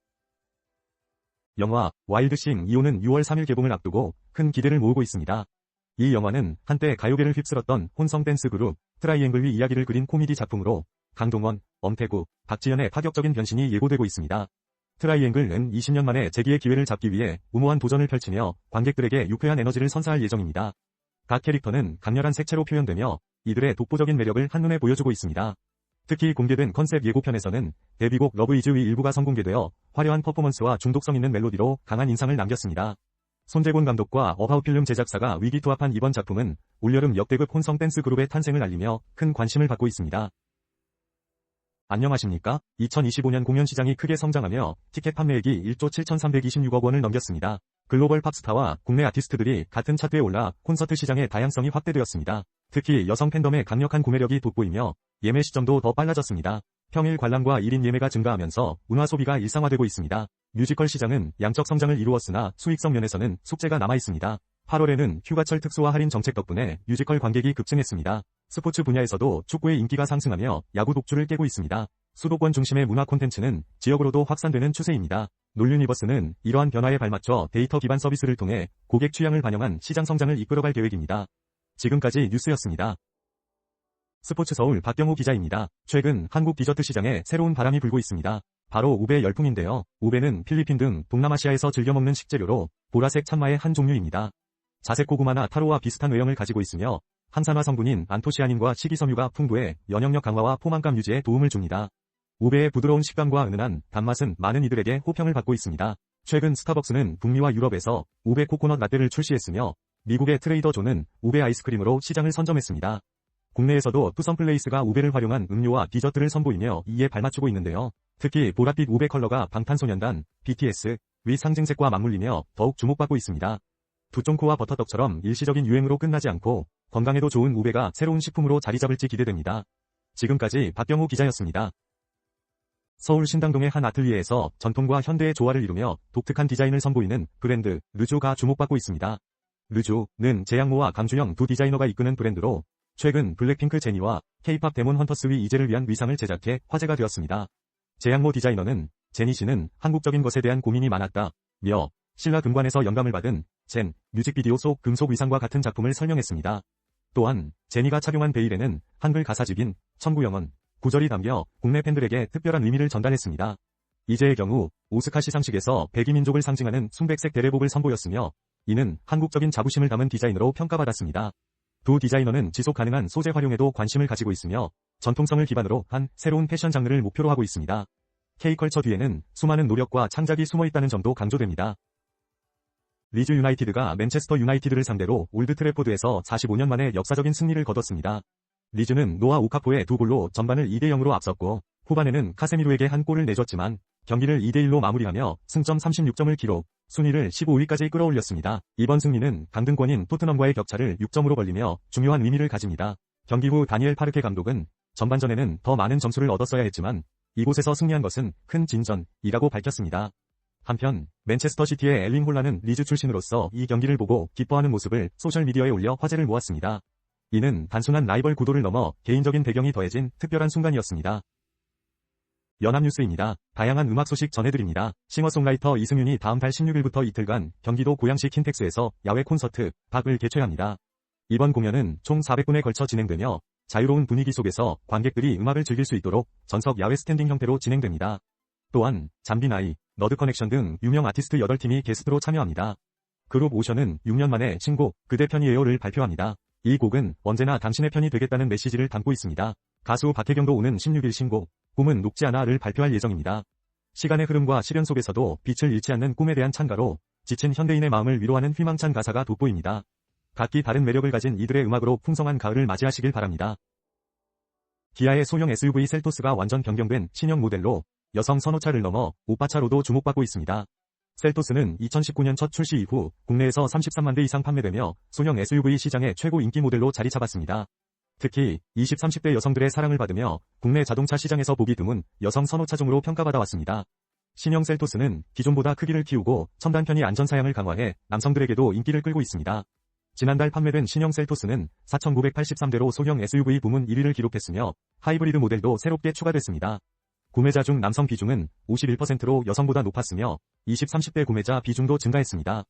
영화 와일드싱 2호는 6월 3일 개봉을 앞두고 큰 기대를 모으고 있습니다. 이 영화는 한때 가요계를 휩쓸었던 혼성 댄스 그룹 트라이앵글의 이야기를 그린 코미디 작품으로 강동원, 엄태구, 박지현의 파격적인 변신이 예고되고 있습니다. 트라이앵글은 20년 만에 재기의 기회를 잡기 위해 무모한 도전을 펼치며 관객들에게 유쾌한 에너지를 선사할 예정입니다. 각 캐릭터는 강렬한 색채로 표현되며 이들의 독보적인 매력을 한눈에 보여주고 있습니다. 특히 공개된 컨셉 예고편에서는 데뷔곡 러브 이즈 위 일부가 선공개되어 화려한 퍼포먼스와 중독성 있는 멜로디로 강한 인상을 남겼습니다. 손재곤 감독과 어바웃 필름 제작사가 위기투합한 이번 작품은 올여름 역대급 혼성 댄스 그룹의 탄생을 알리며 큰 관심을 받고 있습니다. 안녕하십니까? 2025년 공연 시장이 크게 성장하며 티켓 판매액이 1조 7,326억 원을 넘겼습니다. 글로벌 팝스타와 국내 아티스트들이 같은 차트에 올라 콘서트 시장의 다양성이 확대되었습니다. 특히 여성 팬덤의 강력한 구매력이 돋보이며 예매 시점도 더 빨라졌습니다. 평일 관람과 1인 예매가 증가하면서 문화 소비가 일상화되고 있습니다. 뮤지컬 시장은 양적 성장을 이루었으나 수익성 면에서는 숙제가 남아있습니다. 8월에는 휴가철 특수화 할인 정책 덕분에 뮤지컬 관객이 급증했습니다. 스포츠 분야에서도 축구의 인기가 상승하며 야구 독주를 깨고 있습니다. 수도권 중심의 문화 콘텐츠는 지역으로도 확산되는 추세입니다. 놀유니버스는 이러한 변화에 발맞춰 데이터 기반 서비스를 통해 고객 취향을 반영한 시장 성장을 이끌어갈 계획입니다. 지금까지 뉴스였습니다. 스포츠 서울 박경호 기자입니다. 최근 한국 디저트 시장에 새로운 바람이 불고 있습니다. 바로 우베 열풍인데요. 우베는 필리핀 등 동남아시아에서 즐겨 먹는 식재료로 보라색 참마의 한 종류입니다. 자색 고구마나 타로와 비슷한 외형을 가지고 있으며 항산화 성분인 안토시아닌과 식이섬유가 풍부해 면역력 강화와 포만감 유지에 도움을 줍니다. 우베의 부드러운 식감과 은은한 단맛은 많은 이들에게 호평을 받고 있습니다. 최근 스타벅스는 북미와 유럽에서 우베 코코넛 라떼를 출시했으며 미국의 트레이더 존은 우베 아이스크림으로 시장을 선점했습니다. 국내에서도 투썸플레이스가 우베를 활용한 음료와 디저트를 선보이며 이에 발맞추고 있는데요. 특히 보랏빛 우베 컬러가 방탄소년단, BTS, 위 상징색과 맞물리며 더욱 주목받고 있습니다. 두쫑코와 버터떡처럼 일시적인 유행으로 끝나지 않고 건강에도 좋은 우베가 새로운 식품으로 자리 잡을지 기대됩니다. 지금까지 박경호 기자였습니다. 서울 신당동의 한 아틀리에에서 전통과 현대의 조화를 이루며 독특한 디자인을 선보이는 브랜드 르조가 주목받고 있습니다. 르조는 재양모와 강준영 두 디자이너가 이끄는 브랜드로 최근 블랙핑크 제니와 K-팝 데몬 헌터스 위 이재를 위한 위상을 제작해 화제가 되었습니다. 재양모 디자이너는 제니씨는 한국적인 것에 대한 고민이 많았다며 신라 금관에서 영감을 받은 젠 뮤직비디오 속 금속 위상과 같은 작품을 설명했습니다. 또한 제니가 착용한 베일에는 한글 가사집인 천구영원 구절이 담겨 국내 팬들에게 특별한 의미를 전달했습니다. 이제의 경우 오스카 시상식에서 백이민족을 상징하는 순백색 대례복을 선보였으며 이는 한국적인 자부심을 담은 디자인으로 평가받았습니다. 두 디자이너는 지속 가능한 소재 활용에도 관심을 가지고 있으며 전통성을 기반으로 한 새로운 패션 장르를 목표로 하고 있습니다. K컬처 뒤에는 수많은 노력과 창작이 숨어 있다는 점도 강조됩니다. 리즈 유나이티드가 맨체스터 유나이티드를 상대로 올드 트래포드에서 45년 만에 역사적인 승리를 거뒀습니다. 리즈는 노아 오카포의 두 골로 전반을 2대0으로 앞섰고 후반에는 카세미로에게 한 골을 내줬지만 경기를 2대1로 마무리하며 승점 36점을 기록, 순위를 15위까지 끌어올렸습니다. 이번 승리는 강등권인 토트넘과의 격차를 6점으로 벌리며 중요한 의미를 가집니다. 경기 후 다니엘 파르케 감독은 전반전에는 더 많은 점수를 얻었어야 했지만 이곳에서 승리한 것은 큰 진전이라고 밝혔습니다. 한편 맨체스터 시티의 엘링 홀란은 리즈 출신으로서 이 경기를 보고 기뻐하는 모습을 소셜미디어에 올려 화제를 모았습니다. 이는 단순한 라이벌 구도를 넘어 개인적인 배경이 더해진 특별한 순간이었습니다. 연합뉴스입니다. 다양한 음악 소식 전해드립니다. 싱어송라이터 이승윤이 다음 달 16일부터 이틀간 경기도 고양시 킨텍스에서 야외 콘서트 박을 개최합니다. 이번 공연은 총 400분에 걸쳐 진행되며 자유로운 분위기 속에서 관객들이 음악을 즐길 수 있도록 전석 야외 스탠딩 형태로 진행됩니다. 또한 잠비나이, 너드커넥션 등 유명 아티스트 8팀이 게스트로 참여합니다. 그룹 오션은 6년 만에 신곡 그대 편이에요를 발표합니다. 이 곡은 언제나 당신의 편이 되겠다는 메시지를 담고 있습니다. 가수 박혜경도 오는 16일 신곡 꿈은 녹지 않아를 발표할 예정입니다. 시간의 흐름과 시련 속에서도 빛을 잃지 않는 꿈에 대한 찬가로 지친 현대인의 마음을 위로하는 희망찬 가사가 돋보입니다. 각기 다른 매력을 가진 이들의 음악으로 풍성한 가을을 맞이하시길 바랍니다. 기아의 소형 SUV 셀토스가 완전 변경된 신형 모델로 여성 선호차를 넘어 오빠차로도 주목받고 있습니다. 셀토스는 2019년 첫 출시 이후 국내에서 33만 대 이상 판매되며 소형 SUV 시장의 최고 인기 모델로 자리 잡았습니다. 특히 20, 30대 여성들의 사랑을 받으며 국내 자동차 시장에서 보기 드문 여성 선호차종으로 평가받아 왔습니다. 신형 셀토스는 기존보다 크기를 키우고 첨단 편의 안전 사양을 강화해 남성들에게도 인기를 끌고 있습니다. 지난달 판매된 신형 셀토스는 4,983대로 소형 SUV 부문 1위를 기록했으며 하이브리드 모델도 새롭게 추가됐습니다. 구매자 중 남성 비중은 51%로 여성보다 높았으며 20, 30대 구매자 비중도 증가했습니다.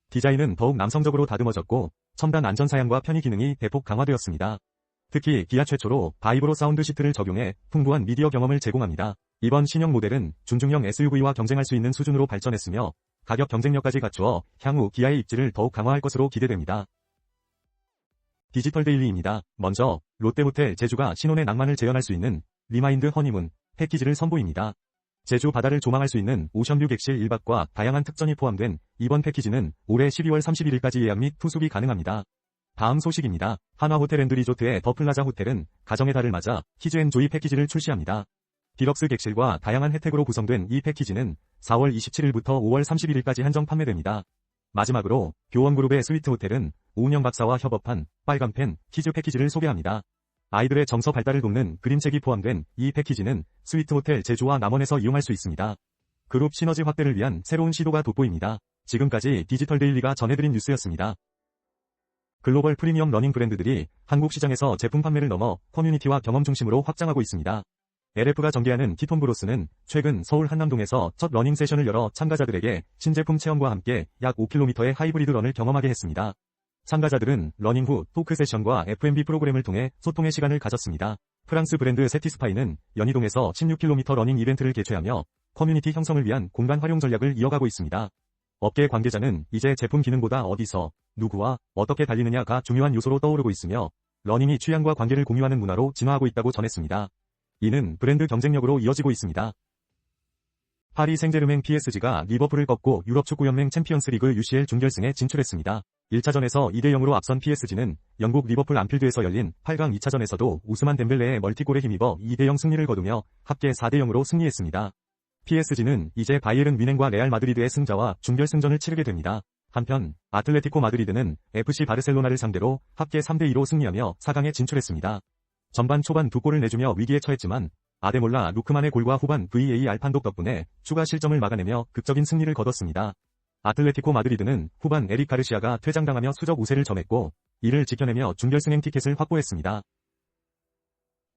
디자인은 더욱 남성적으로 다듬어졌고 첨단 안전 사양과 편의 기능이 대폭 강화되었습니다. 특히 기아 최초로 바이브로 사운드 시트를 적용해 풍부한 미디어 경험을 제공합니다. 이번 신형 모델은 준중형 SUV와 경쟁할 수 있는 수준으로 발전했으며 가격 경쟁력까지 갖추어 향후 기아의 입지를 더욱 강화할 것으로 기대됩니다. 디지털 데일리입니다. 먼저 롯데호텔 제주가 신혼의 낭만을 재현할 수 있는 리마인드 허니문 패키지를 선보입니다. 제주 바다를 조망할 수 있는 오션뷰 객실 1박과 다양한 특전이 포함된 이번 패키지는 올해 12월 31일까지 예약 및 투숙이 가능합니다. 다음 소식입니다. 한화호텔앤리조트의 더 플라자 호텔은 가정의 달을 맞아 키즈앤조이 패키지를 출시합니다. 디럭스 객실과 다양한 혜택으로 구성된 이 패키지는 4월 27일부터 5월 31일까지 한정 판매됩니다. 마지막으로 교원그룹의 스위트 호텔은 오은영 박사와 협업한 빨간펜 키즈 패키지를 소개합니다. 아이들의 정서 발달을 돕는 그림책이 포함된 이 패키지는 스위트 호텔 제주와 남원에서 이용할 수 있습니다. 그룹 시너지 확대를 위한 새로운 시도가 돋보입니다. 지금까지 디지털 데일리가 전해드린 뉴스였습니다. 글로벌 프리미엄 러닝 브랜드들이 한국 시장에서 제품 판매를 넘어 커뮤니티와 경험 중심으로 확장하고 있습니다. LF가 전개하는 키톤브로스는 최근 서울 한남동에서 첫 러닝 세션을 열어 참가자들에게 신제품 체험과 함께 약 5km의 하이브리드 런을 경험하게 했습니다. 참가자들은 러닝 후 토크 세션과 F&B 프로그램을 통해 소통의 시간을 가졌습니다. 프랑스 브랜드 세티스파이는 연희동에서 16km 러닝 이벤트를 개최하며 커뮤니티 형성을 위한 공간 활용 전략을 이어가고 있습니다. 업계 관계자는 이제 제품 기능보다 어디서, 누구와 어떻게 달리느냐가 중요한 요소로 떠오르고 있으며 러닝이 취향과 관계를 공유하는 문화로 진화하고 있다고 전했습니다. 이는 브랜드 경쟁력으로 이어지고 있습니다. 파리 생제르맹 PSG가 리버풀을 꺾고 유럽축구연맹 챔피언스리그 UCL 준결승에 진출했습니다. 1차전에서 2대0으로 앞선 PSG는 영국 리버풀 안필드에서 열린 8강 2차전에서도 우스만 덴벨레의 멀티골에 힘입어 2대0 승리를 거두며 합계 4대0으로 승리했습니다. PSG는 이제 바이에른 뮌헨과 레알 마드리드의 승자와 준결승전을 치르게 됩니다. 한편 아틀레티코 마드리드는 FC 바르셀로나를 상대로 합계 3대2로 승리하며 4강에 진출했습니다. 전반 초반 두 골을 내주며 위기에 처했지만 아데몰라 루크만의 골과 후반 VAR 판독 덕분에 추가 실점을 막아내며 극적인 승리를 거뒀습니다. 아틀레티코 마드리드는 후반 에릭 가르시아가 퇴장당하며 수적 우세를 점했고 이를 지켜내며 준결승행 티켓을 확보했습니다.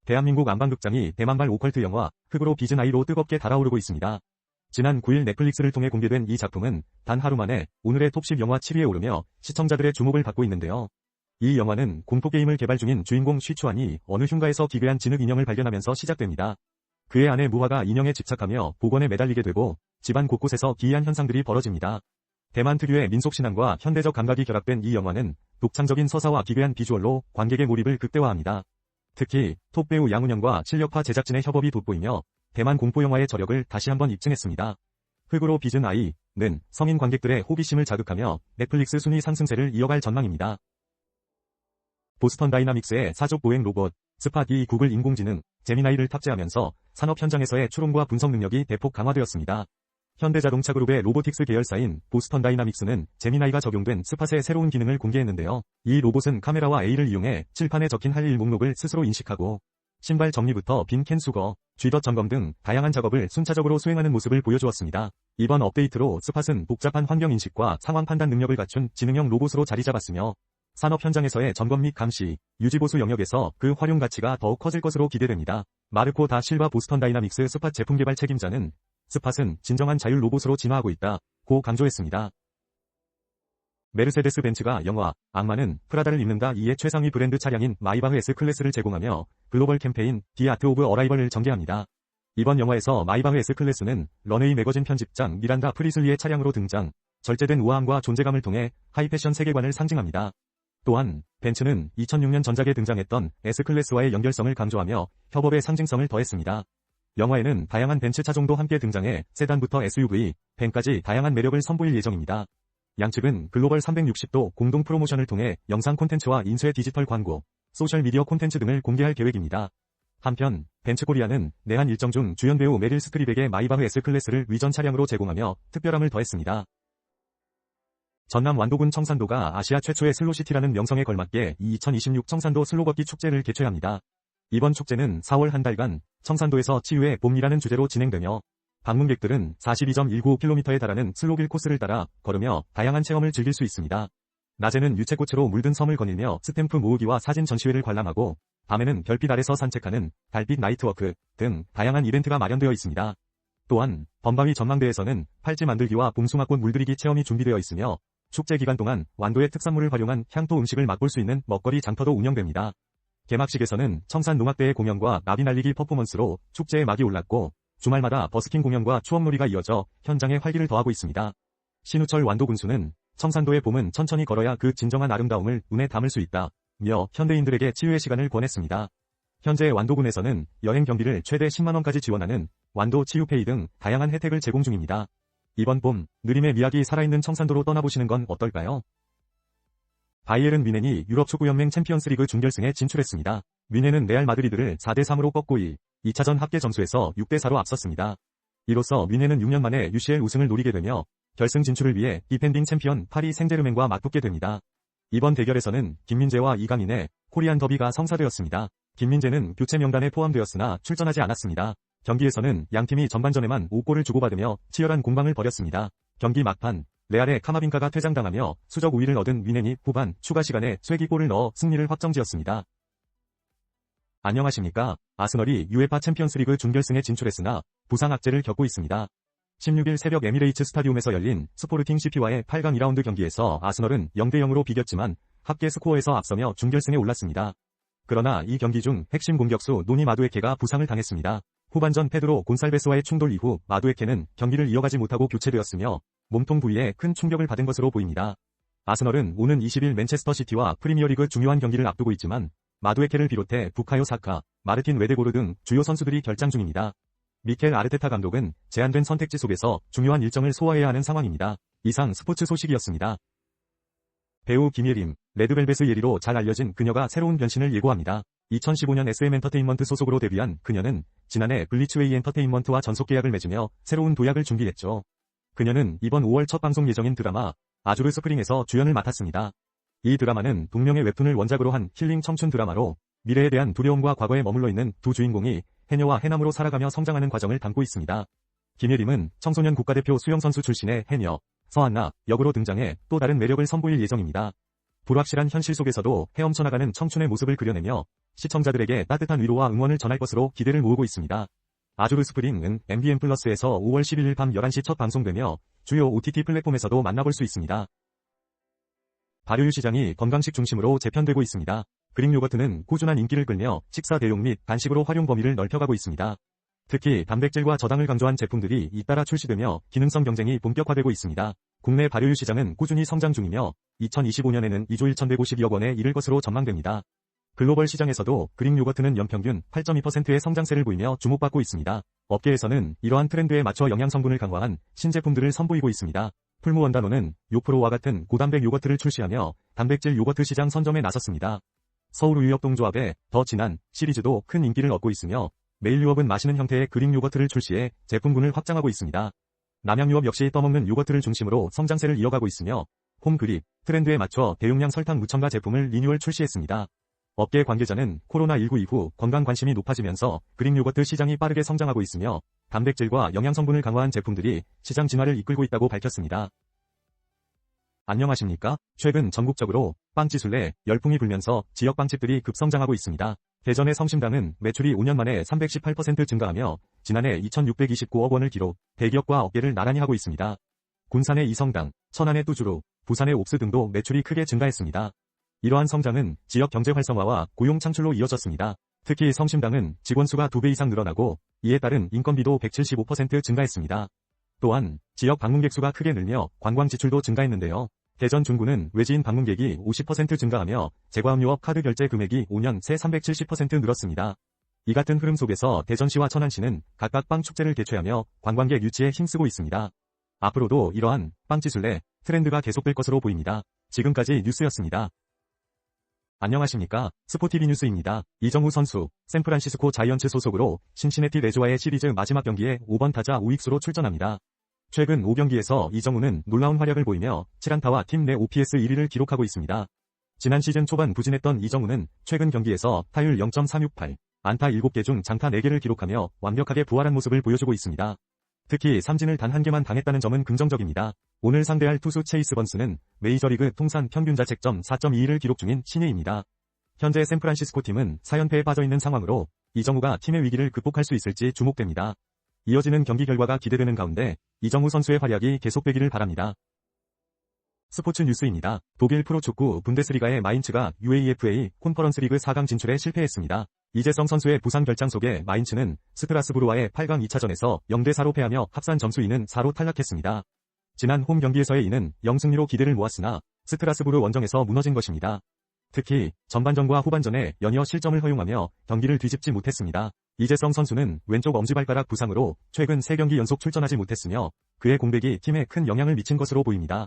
대한민국 안방극장이 대만발 오컬트 영화 흑으로 빚은 아이로 뜨겁게 달아오르고 있습니다. 지난 9일 넷플릭스를 통해 공개된 이 작품은 단 하루 만에 오늘의 톱10 영화 7위에 오르며 시청자들의 주목을 받고 있는데요. 이 영화는 공포게임을 개발 중인 주인공 쉬추안이 어느 흉가에서 기괴한 진흙 인형을 발견하면서 시작됩니다. 그의 아내 무화가 인형에 집착하며 복원에 매달리게 되고 집안 곳곳에서 기이한 현상들이 벌어집니다. 대만 특유의 민속신앙과 현대적 감각이 결합된 이 영화는 독창적인 서사와 기괴한 비주얼로 관객의 몰입을 극대화합니다. 특히 톱배우 양훈영과 실력파 제작진의 협업이 돋보이며 대만 공포영화의 저력을 다시 한번 입증했습니다. 흙으로 빚은 아이는 성인 관객들의 호기심을 자극하며 넷플릭스 순위 상승세를 이어갈 전망입니다. 보스턴 다이나믹스의 사족 보행 로봇 스팟이 구글 인공지능 제미나이를 탑재하면서 산업 현장에서의 추론과 분석 능력이 대폭 강화되었습니다. 현대자동차그룹의 로보틱스 계열사인 보스턴 다이나믹스는 제미나이가 적용된 스팟의 새로운 기능을 공개했는데요. 이 로봇은 카메라와 AI를 이용해 칠판에 적힌 할 일 목록을 스스로 인식하고 신발 정리부터 빈 캔 수거, 쥐덫 점검 등 다양한 작업을 순차적으로 수행하는 모습을 보여주었습니다. 이번 업데이트로 스팟은 복잡한 환경 인식과 상황 판단 능력을 갖춘 지능형 로봇으로 자리 잡았으며 산업 현장에서의 점검 및 감시, 유지보수 영역에서 그 활용 가치가 더욱 커질 것으로 기대됩니다. 마르코 다 실바 보스턴 다이나믹스 스팟 제품 개발 책임자는 스팟은 진정한 자율 로봇으로 진화하고 있다고 강조했습니다. 메르세데스 벤츠가 영화 악마는 프라다를 입는다 2의 최상위 브랜드 차량인 마이바흐 S클래스를 제공하며 글로벌 캠페인 디 아트 오브 어라이벌을 전개합니다. 이번 영화에서 마이바흐 S클래스는 런웨이 매거진 편집장 미란다 프리슬리의 차량으로 등장, 절제된 우아함과 존재감을 통해 하이패션 세계관을 상징합니다. 또한 벤츠는 2006년 전작에 등장했던 S클래스와의 연결성을 강조하며 협업의 상징성을 더했습니다. 영화에는 다양한 벤츠 차종도 함께 등장해 세단부터 SUV, 벤까지 다양한 매력을 선보일 예정입니다. 양측은 글로벌 360도 공동 프로모션을 통해 영상 콘텐츠와 인쇄 디지털 광고, 소셜미디어 콘텐츠 등을 공개할 계획입니다. 한편 벤츠코리아는 내한 일정 중 주연 배우 메릴 스트립에게 마이바흐 S클래스를 위전 차량으로 제공하며 특별함을 더했습니다. 전남 완도군 청산도가 아시아 최초의 슬로시티라는 명성에 걸맞게 2026 청산도 슬로걷기 축제를 개최합니다. 이번 축제는 4월 한 달간 청산도에서 치유의 봄이라는 주제로 진행되며 방문객들은 42.195km에 달하는 슬로길 코스를 따라 걸으며 다양한 체험을 즐길 수 있습니다. 낮에는 유채꽃으로 물든 섬을 거닐며 스탬프 모으기와 사진 전시회를 관람하고 밤에는 별빛 아래서 산책하는 달빛 나이트워크 등 다양한 이벤트가 마련되어 있습니다. 또한 범바위 전망대에서는 팔찌 만들기와 봄숭아꽃 물들이기 체험이 준비되어 있으며 축제 기간 동안 완도의 특산물을 활용한 향토 음식을 맛볼 수 있는 먹거리 장터도 운영됩니다. 개막식에서는 청산 농악대의 공연과 나비 날리기 퍼포먼스로 축제의 막이 올랐고 주말마다 버스킹 공연과 추억놀이가 이어져 현장에 활기를 더하고 있습니다. 신우철 완도군수는 청산도의 봄은 천천히 걸어야 그 진정한 아름다움을 눈에 담을 수 있다며 현대인들에게 치유의 시간을 권했습니다. 현재 완도군에서는 여행 경비를 최대 10만원까지 지원하는 완도 치유페이 등 다양한 혜택을 제공 중입니다. 이번 봄 느림의 미학이 살아있는 청산도로 떠나보시는 건 어떨까요? 바이에른 뮌헨이 유럽축구연맹 챔피언스리그 준결승에 진출했습니다. 뮌헨은 레알 마드리드를 4대3으로 꺾고 2차전 합계 점수에서 6대4로 앞섰습니다. 이로써 뮌헨은 6년 만에 UCL 우승을 노리게 되며 결승 진출을 위해 디펜딩 챔피언 파리 생제르맹과 맞붙게 됩니다. 이번 대결에서는 김민재와 이강인의 코리안 더비가 성사되었습니다. 김민재는 교체 명단에 포함되었으나 출전하지 않았습니다. 경기에서는 양팀이 전반전에만 5골을 주고받으며 치열한 공방을 벌였습니다. 경기 막판 레알의 카마빈가가 퇴장당하며 수적 우위를 얻은 뮌헨이 후반 추가 시간에 쐐기골을 넣어 승리를 확정지었습니다. 안녕하십니까. 아스널이 UEFA 챔피언스리그 준결승에 진출했으나 부상 악재를 겪고 있습니다. 16일 새벽 에미레이츠 스타디움에서 열린 스포르팅 CP와의 8강 2라운드 경기에서 아스널은 0대0으로 비겼지만 합계 스코어에서 앞서며 준결승에 올랐습니다. 그러나 이 경기 중 핵심 공격수 노니 마두에케가 부상을 당했습니다. 후반전 페드로 곤살베스와의 충돌 이후 마두에케는 경기를 이어가지 못하고 교체되었으며 몸통 부위에 큰 충격을 받은 것으로 보입니다. 아스널은 오는 20일 맨체스터 시티와 프리미어리그 중요한 경기를 앞두고 있지만 마두에케를 비롯해 부카요 사카, 마르틴 웨데고르 등 주요 선수들이 결장 중입니다. 미켈 아르테타 감독은 제한된 선택지 속에서 중요한 일정을 소화해야 하는 상황입니다. 이상 스포츠 소식이었습니다. 배우 김예림, 레드벨벳의 예리로 잘 알려진 그녀가 새로운 변신을 예고합니다. 2015년 SM 엔터테인먼트 소속으로 데뷔한 그녀는 지난해 블리츠웨이 엔터테인먼트와 전속 계약을 맺으며 새로운 도약을 준비했죠. 그녀는 이번 5월 첫 방송 예정인 드라마 아주르 스프링에서 주연을 맡았습니다. 이 드라마는 동명의 웹툰을 원작으로 한 힐링 청춘 드라마로 미래에 대한 두려움과 과거에 머물러 있는 두 주인공이 해녀와 해남으로 살아가며 성장하는 과정을 담고 있습니다. 김예림은 청소년 국가대표 수영선수 출신의 해녀, 서한나 역으로 등장해 또 다른 매력을 선보일 예정입니다. 불확실한 현실 속에서도 헤엄쳐 나가는 청춘의 모습을 그려내며 시청자들에게 따뜻한 위로와 응원을 전할 것으로 기대를 모으고 있습니다. 아주르 스프링은 MBN 플러스에서 5월 11일 밤 11시 첫 방송되며 주요 OTT 플랫폼에서도 만나볼 수 있습니다. 발효유 시장이 건강식 중심으로 재편되고 있습니다. 그릭 요거트는 꾸준한 인기를 끌며 식사 대용 및 간식으로 활용 범위를 넓혀가고 있습니다. 특히 단백질과 저당을 강조한 제품들이 잇따라 출시되며 기능성 경쟁이 본격화되고 있습니다. 국내 발효유 시장은 꾸준히 성장 중이며 2025년에는 2조 1,152억 원에 이를 것으로 전망됩니다. 글로벌 시장에서도 그릭 요거트는 연평균 8.2%의 성장세를 보이며 주목받고 있습니다. 업계에서는 이러한 트렌드에 맞춰 영양 성분을 강화한 신제품들을 선보이고 있습니다. 풀무원단호는 요프로와 같은 고단백 요거트를 출시하며 단백질 요거트 시장 선점에 나섰습니다. 서울우유협동조합의 더 진한 시리즈도 큰 인기를 얻고 있으며 매일유업은 마시는 형태의 그릭 요거트를 출시해 제품군을 확장하고 있습니다. 남양유업 역시 떠먹는 요거트를 중심으로 성장세를 이어가고 있으며 홈그립 트렌드에 맞춰 대용량 설탕 무첨가 제품을 리뉴얼 출시했습니다. 업계 관계자는 코로나19 이후 건강 관심이 높아지면서 그릭 요거트 시장이 빠르게 성장하고 있으며 단백질과 영양 성분을 강화한 제품들이 시장 진화를 이끌고 있다고 밝혔습니다. 안녕하십니까? 최근 전국적으로 빵지술 내 열풍이 불면서 지역 빵집들이 급성장하고 있습니다. 대전의 성심당은 매출이 5년 만에 318% 증가하며 지난해 2,629억 원을 기록, 대기업과 어깨를 나란히 하고 있습니다. 군산의 이성당, 천안의 뚜주루, 부산의 옥스 등도 매출이 크게 증가했습니다. 이러한 성장은 지역 경제 활성화와 고용 창출로 이어졌습니다. 특히 성심당은 직원 수가 2배 이상 늘어나고 이에 따른 인건비도 175% 증가했습니다. 또한 지역 방문객 수가 크게 늘며 관광 지출도 증가했는데요. 대전 중구는 외지인 방문객이 50% 증가하며 제과음료업 카드 결제 금액이 5년 새 370% 늘었습니다. 이 같은 흐름 속에서 대전시와 천안시는 각각 빵 축제를 개최하며 관광객 유치에 힘쓰고 있습니다. 앞으로도 이러한 빵지술래 트렌드가 계속될 것으로 보입니다. 지금까지 뉴스였습니다. 안녕하십니까? 스포티비 뉴스입니다. 이정우 선수, 샌프란시스코 자이언츠 소속으로 신시내티 레즈와의 시리즈 마지막 경기에 5번 타자 우익수로 출전합니다. 최근 5경기에서 이정우는 놀라운 활약을 보이며 7안타와 팀 내 OPS 1위를 기록하고 있습니다. 지난 시즌 초반 부진했던 이정우는 최근 경기에서 타율 0.368, 안타 7개 중 장타 4개를 기록하며 완벽하게 부활한 모습을 보여주고 있습니다. 특히 삼진을 단 1개만 당했다는 점은 긍정적입니다. 오늘 상대할 투수 체이스 번스는 메이저리그 통산 평균 자책점 4.22를 기록 중인 신예입니다. 현재 샌프란시스코 팀은 4연패에 빠져있는 상황으로 이정우가 팀의 위기를 극복할 수 있을지 주목됩니다. 이어지는 경기 결과가 기대되는 가운데 이정우 선수의 활약이 계속되기를 바랍니다. 스포츠 뉴스입니다. 독일 프로축구 분데스리가의 마인츠가 UEFA 콘퍼런스 리그 4강 진출에 실패했습니다. 이재성 선수의 부상 결장 속에 마인츠는 스트라스부르와의 8강 2차전에서 0대4로 패하며 합산 점수 2는 4로 탈락했습니다. 지난 홈 경기에서의 이는 0승리로 기대를 모았으나 스트라스부르 원정에서 무너진 것입니다. 특히 전반전과 후반전에 연이어 실점을 허용하며 경기를 뒤집지 못했습니다. 이재성 선수는 왼쪽 엄지발가락 부상으로 최근 3경기 연속 출전하지 못했으며 그의 공백이 팀에 큰 영향을 미친 것으로 보입니다.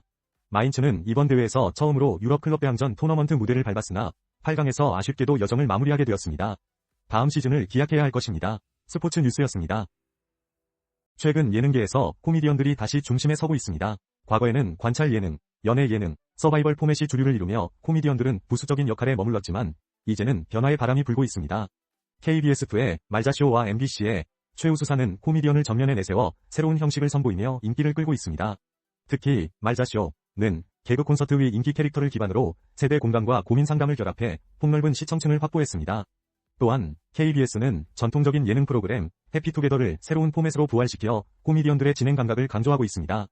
마인츠는 이번 대회에서 처음으로 유럽 클럽 대항전 토너먼트 무대를 밟았으나 8강에서 아쉽게도 여정을 마무리하게 되었습니다. 다음 시즌을 기약해야 할 것입니다. 스포츠 뉴스였습니다. 최근 예능계에서 코미디언들이 다시 중심에 서고 있습니다. 과거에는 관찰 예능, 연애 예능, 서바이벌 포맷이 주류를 이루며 코미디언들은 부수적인 역할에 머물렀지만 이제는 변화의 바람이 불고 있습니다. KBS2의 말자쇼와 MBC의 최우수사는 코미디언을 전면에 내세워 새로운 형식을 선보이며 인기를 끌고 있습니다. 특히 말자쇼는 개그 콘서트 위 인기 캐릭터를 기반으로 세대 공감과 고민 상담을 결합해 폭넓은 시청층을 확보했습니다. 또한 KBS는 전통적인 예능 프로그램 해피투게더를 새로운 포맷으로 부활시켜 코미디언들의 진행 감각을 강조하고 있습니다.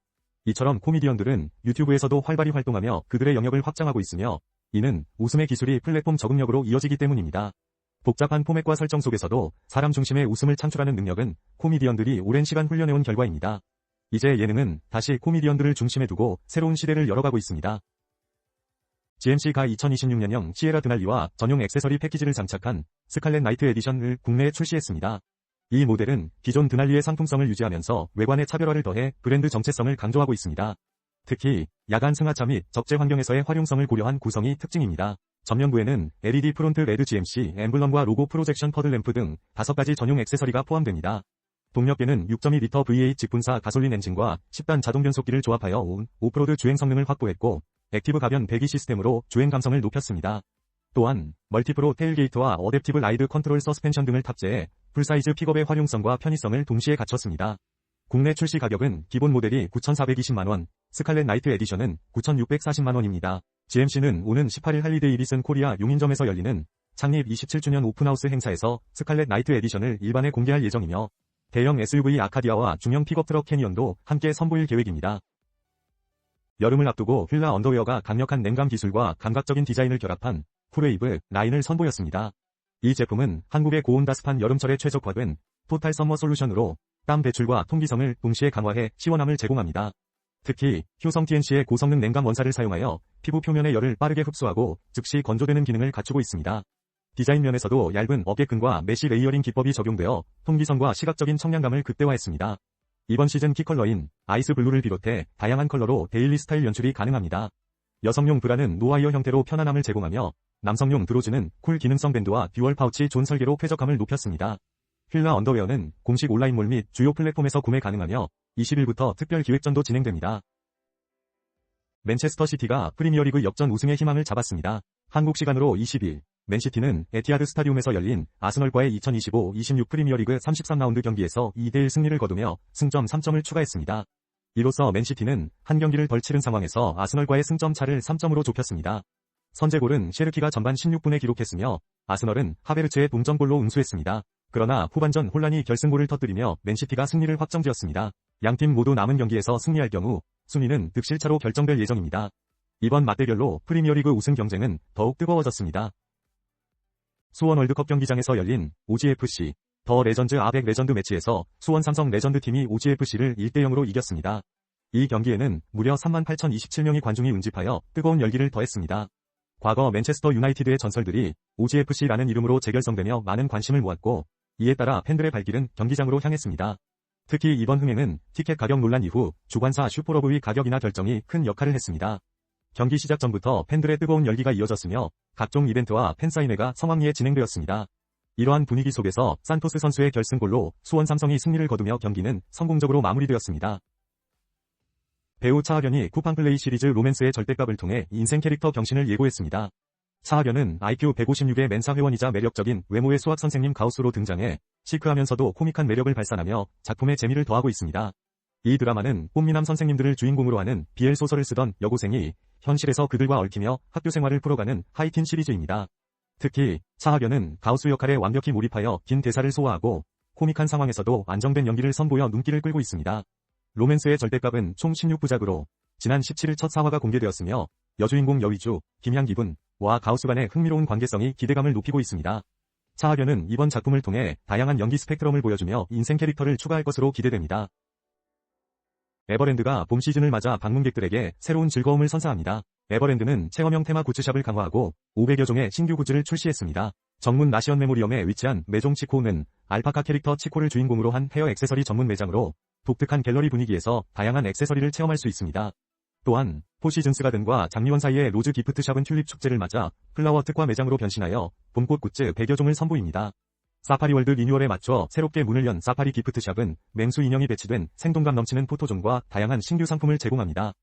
이처럼 코미디언들은 유튜브에서도 활발히 활동하며 그들의 영역을 확장하고 있으며 이는 웃음의 기술이 플랫폼 적응력으로 이어지기 때문입니다. 복잡한 포맷과 설정 속에서도 사람 중심의 웃음을 창출하는 능력은 코미디언들이 오랜 시간 훈련해온 결과입니다. 이제 예능은 다시 코미디언들을 중심에 두고 새로운 시대를 열어가고 있습니다. GMC가 2026년형 시에라 드날리와 전용 액세서리 패키지를 장착한 스칼렛 나이트 에디션을 국내에 출시했습니다. 이 모델은 기존 드날리의 상품성을 유지하면서 외관의 차별화를 더해 브랜드 정체성을 강조하고 있습니다. 특히 야간 승하차 및 적재 환경에서의 활용성을 고려한 구성이 특징입니다. 전면부에는 LED 프론트 레드 GMC 엠블럼과 로고 프로젝션 퍼들 램프 등 5가지 전용 액세서리가 포함됩니다. 동력계는 6.2L V8 직분사 가솔린 엔진과 10단 자동 변속기를 조합하여 오프로드 주행 성능을 확보했고 액티브 가변 배기 시스템으로 주행 감성을 높였습니다. 또한 멀티프로 테일게이트와 어댑티브 라이드 컨트롤 서스펜션 등을 탑재해 풀사이즈 픽업의 활용성과 편의성을 동시에 갖췄습니다. 국내 출시 가격은 기본 모델이 9,420만원, 스칼렛 나이트 에디션은 9,640만원입니다. GMC는 오는 18일 할리데이비슨 코리아 용인점에서 열리는 창립 27주년 오픈하우스 행사에서 스칼렛 나이트 에디션을 일반에 공개할 예정이며 대형 SUV 아카디아와 중형 픽업 트럭 캐니언도 함께 선보일 계획입니다. 여름을 앞두고 휠라 언더웨어가 강력한 냉감 기술과 감각적인 디자인을 결합한 쿨웨이브 라인을 선보였습니다. 이 제품은 한국의 고온다습한 여름철에 최적화된 토탈 썸머 솔루션으로 땀 배출과 통기성을 동시에 강화해 시원함을 제공합니다. 특히 효성 TNC의 고성능 냉감 원사를 사용하여 피부 표면의 열을 빠르게 흡수하고 즉시 건조되는 기능을 갖추고 있습니다. 디자인 면에서도 얇은 어깨끈과 메쉬 레이어링 기법이 적용되어 통기성과 시각적인 청량감을 극대화했습니다. 이번 시즌 키컬러인 아이스 블루를 비롯해 다양한 컬러로 데일리 스타일 연출이 가능합니다. 여성용 브라는 노와이어 형태로 편안함을 제공하며 남성용 드로즈는 쿨 기능성 밴드와 듀얼 파우치 존 설계로 쾌적함을 높였습니다. 휠라 언더웨어는 공식 온라인몰 및 주요 플랫폼에서 구매 가능하며 20일부터 특별 기획전도 진행됩니다. 맨체스터 시티가 프리미어리그 역전 우승의 희망을 잡았습니다. 한국 시간으로 20일 맨시티는 에티하드 스타디움에서 열린 아스널과의 2025-26 프리미어리그 33라운드 경기에서 2대1 승리를 거두며 승점 3점을 추가했습니다. 이로써 맨시티는 한 경기를 덜 치른 상황에서 아스널과의 승점 차를 3점으로 좁혔습니다. 선제골은 셰르키가 전반 16분에 기록했으며 아스널은 하베르츠의 동점골로 응수했습니다. 그러나 후반전 혼란이 결승골을 터뜨리며 맨시티가 승리를 확정지었습니다. 양팀 모두 남은 경기에서 승리할 경우 순위는 득실차로 결정될 예정입니다. 이번 맞대결로 프리미어리그 우승 경쟁은 더욱 뜨거워졌습니다. 수원 월드컵 경기장에서 열린 OGFC 더 레전드 아벡 레전드 매치에서 수원 삼성 레전드팀이 OGFC를 1대0으로 이겼습니다. 이 경기에는 무려 38,027명의 관중이 응집하여 뜨거운 열기를 더했습니다. 과거 맨체스터 유나이티드의 전설들이 OGFC라는 이름으로 재결성되며 많은 관심을 모았고 이에 따라 팬들의 발길은 경기장으로 향했습니다. 특히 이번 흥행은 티켓 가격 논란 이후 주관사 슈퍼러브의 가격 인하 결정이 큰 역할을 했습니다. 경기 시작 전부터 팬들의 뜨거운 열기가 이어졌으며 각종 이벤트와 팬사인회가 성황리에 진행되었습니다. 이러한 분위기 속에서 산토스 선수의 결승골로 수원 삼성이 승리를 거두며 경기는 성공적으로 마무리되었습니다. 배우 차하견이 쿠팡플레이 시리즈 로맨스의 절대값을 통해 인생 캐릭터 경신을 예고했습니다. 차하견은 IQ 156의 멘사 회원이자 매력적인 외모의 수학 선생님 가우스로 등장해 시크하면서도 코믹한 매력을 발산하며 작품의 재미를 더하고 있습니다. 이 드라마는 꽃미남 선생님들을 주인공으로 하는 BL 소설을 쓰던 여고생이 현실에서 그들과 얽히며 학교 생활을 풀어가는 하이틴 시리즈입니다. 특히 차하견은 가우스 역할에 완벽히 몰입하여 긴 대사를 소화하고 코믹한 상황에서도 안정된 연기를 선보여 눈길을 끌고 있습니다. 로맨스의 절대값은 총 16부작으로 지난 17일 첫 4화가 공개되었으며 여주인공 여위주, 김향기군과 가우스 간의 흥미로운 관계성이 기대감을 높이고 있습니다. 차하견은 이번 작품을 통해 다양한 연기 스펙트럼을 보여주며 인생 캐릭터를 추가할 것으로 기대됩니다. 에버랜드가 봄 시즌을 맞아 방문객들에게 새로운 즐거움을 선사합니다. 에버랜드는 체험형 테마 굿즈샵을 강화하고 500여 종의 신규 굿즈를 출시했습니다. 정문 나시언 메모리엄에 위치한 매종 치코는 알파카 캐릭터 치코를 주인공으로 한 헤어 액세서리 전문 매장으로 독특한 갤러리 분위기에서 다양한 액세서리를 체험할 수 있습니다. 또한 포시즌스 가든과 장미원 사이의 로즈 기프트샵은 튤립 축제를 맞아 플라워 특화 매장으로 변신하여 봄꽃 굿즈 100여 종을 선보입니다. 사파리월드 리뉴얼에 맞춰 새롭게 문을 연 사파리 기프트샵은 맹수 인형이 배치된 생동감 넘치는 포토존과 다양한 신규 상품을 제공합니다.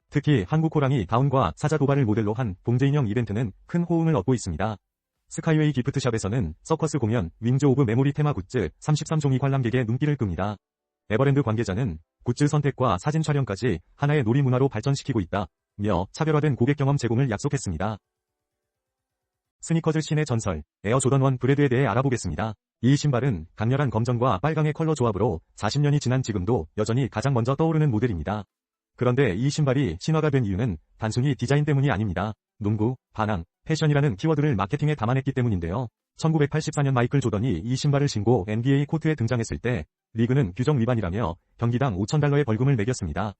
특히 한국 호랑이 다운과 사자 도발을 모델로 한 봉제 인형 이벤트는 큰 호응을 얻고 있습니다. 스카이웨이 기프트샵에서는 서커스 공연, 윙즈 오브 메모리 테마 굿즈 33종이 관람객의 눈길을 끕니다. 에버랜드 관계자는 굿즈 선택과 사진 촬영까지 하나의 놀이 문화로 발전시키고 있다며 차별화된 고객 경험 제공을 약속했습니다. 스니커즈 신의 전설, 에어 조던 1 브레드에 대해 알아보겠습니다. 이 신발은 강렬한 검정과 빨강의 컬러 조합으로 40년이 지난 지금도 여전히 가장 먼저 떠오르는 모델입니다. 그런데 이 신발이 신화가 된 이유는 단순히 디자인 때문이 아닙니다. 농구, 반항, 패션이라는 키워드를 마케팅에 담아냈기 때문인데요. 1984년 마이클 조던이 이 신발을 신고 NBA 코트에 등장했을 때 리그는 규정 위반이라며 경기당 $5,000의 벌금을 매겼습니다.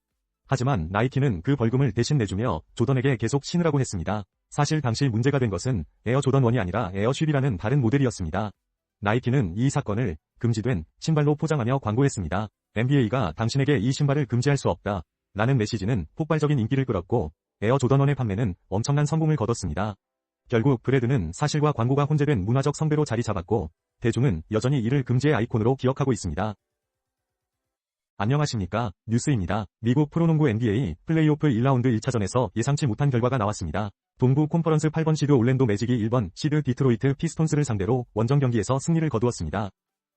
하지만 나이키는 그 벌금을 대신 내주며 조던에게 계속 신으라고 했습니다. 사실 당시 문제가 된 것은 에어 조던 1이 아니라 에어 쉽이라는 다른 모델이었습니다. 나이키는 이 사건을 금지된 신발로 포장하며 광고했습니다. NBA가 당신에게 이 신발을 금지할 수 없다 라는 메시지는 폭발적인 인기를 끌었고 에어 조던 1의 판매는 엄청난 성공을 거뒀습니다. 결국 브레드는 사실과 광고가 혼재된 문화적 성배로 자리 잡았고 대중은 여전히 이를 금지의 아이콘으로 기억하고 있습니다. 안녕하십니까, 뉴스입니다. 미국 프로농구 NBA 플레이오프 1라운드 1차전에서 예상치 못한 결과가 나왔습니다. 동부 콘퍼런스 8번 시드 올랜도 매직이 1번 시드 디트로이트 피스톤스를 상대로 원정 경기에서 승리를 거두었습니다.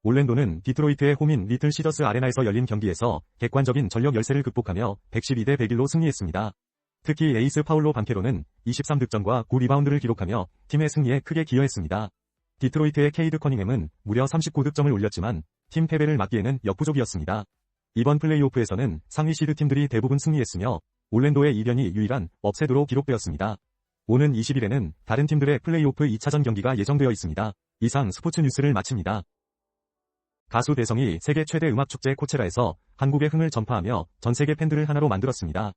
올랜도는 디트로이트의 홈인 리틀 시저스 아레나에서 열린 경기에서 객관적인 전력 열세를 극복하며 112대 101로 승리했습니다. 특히 에이스 파울로 반케로는 23득점과 9리바운드를 기록하며 팀의 승리에 크게 기여했습니다. 디트로이트의 케이드 커닝햄은 무려 39득점을 올렸지만 팀 패배를 막기에는 역부족이었습니다. 이번 플레이오프에서는 상위 시드 팀들이 대부분 승리했으며 올랜도의 이변이 유일한 업셋으로 기록되었습니다. 오는 20일에는 다른 팀들의 플레이오프 2차전 경기가 예정되어 있습니다. 이상 스포츠 뉴스를 마칩니다. 가수 대성이 세계 최대 음악축제 코첼라에서 한국의 흥을 전파하며 전세계 팬들을 하나로 만들었습니다.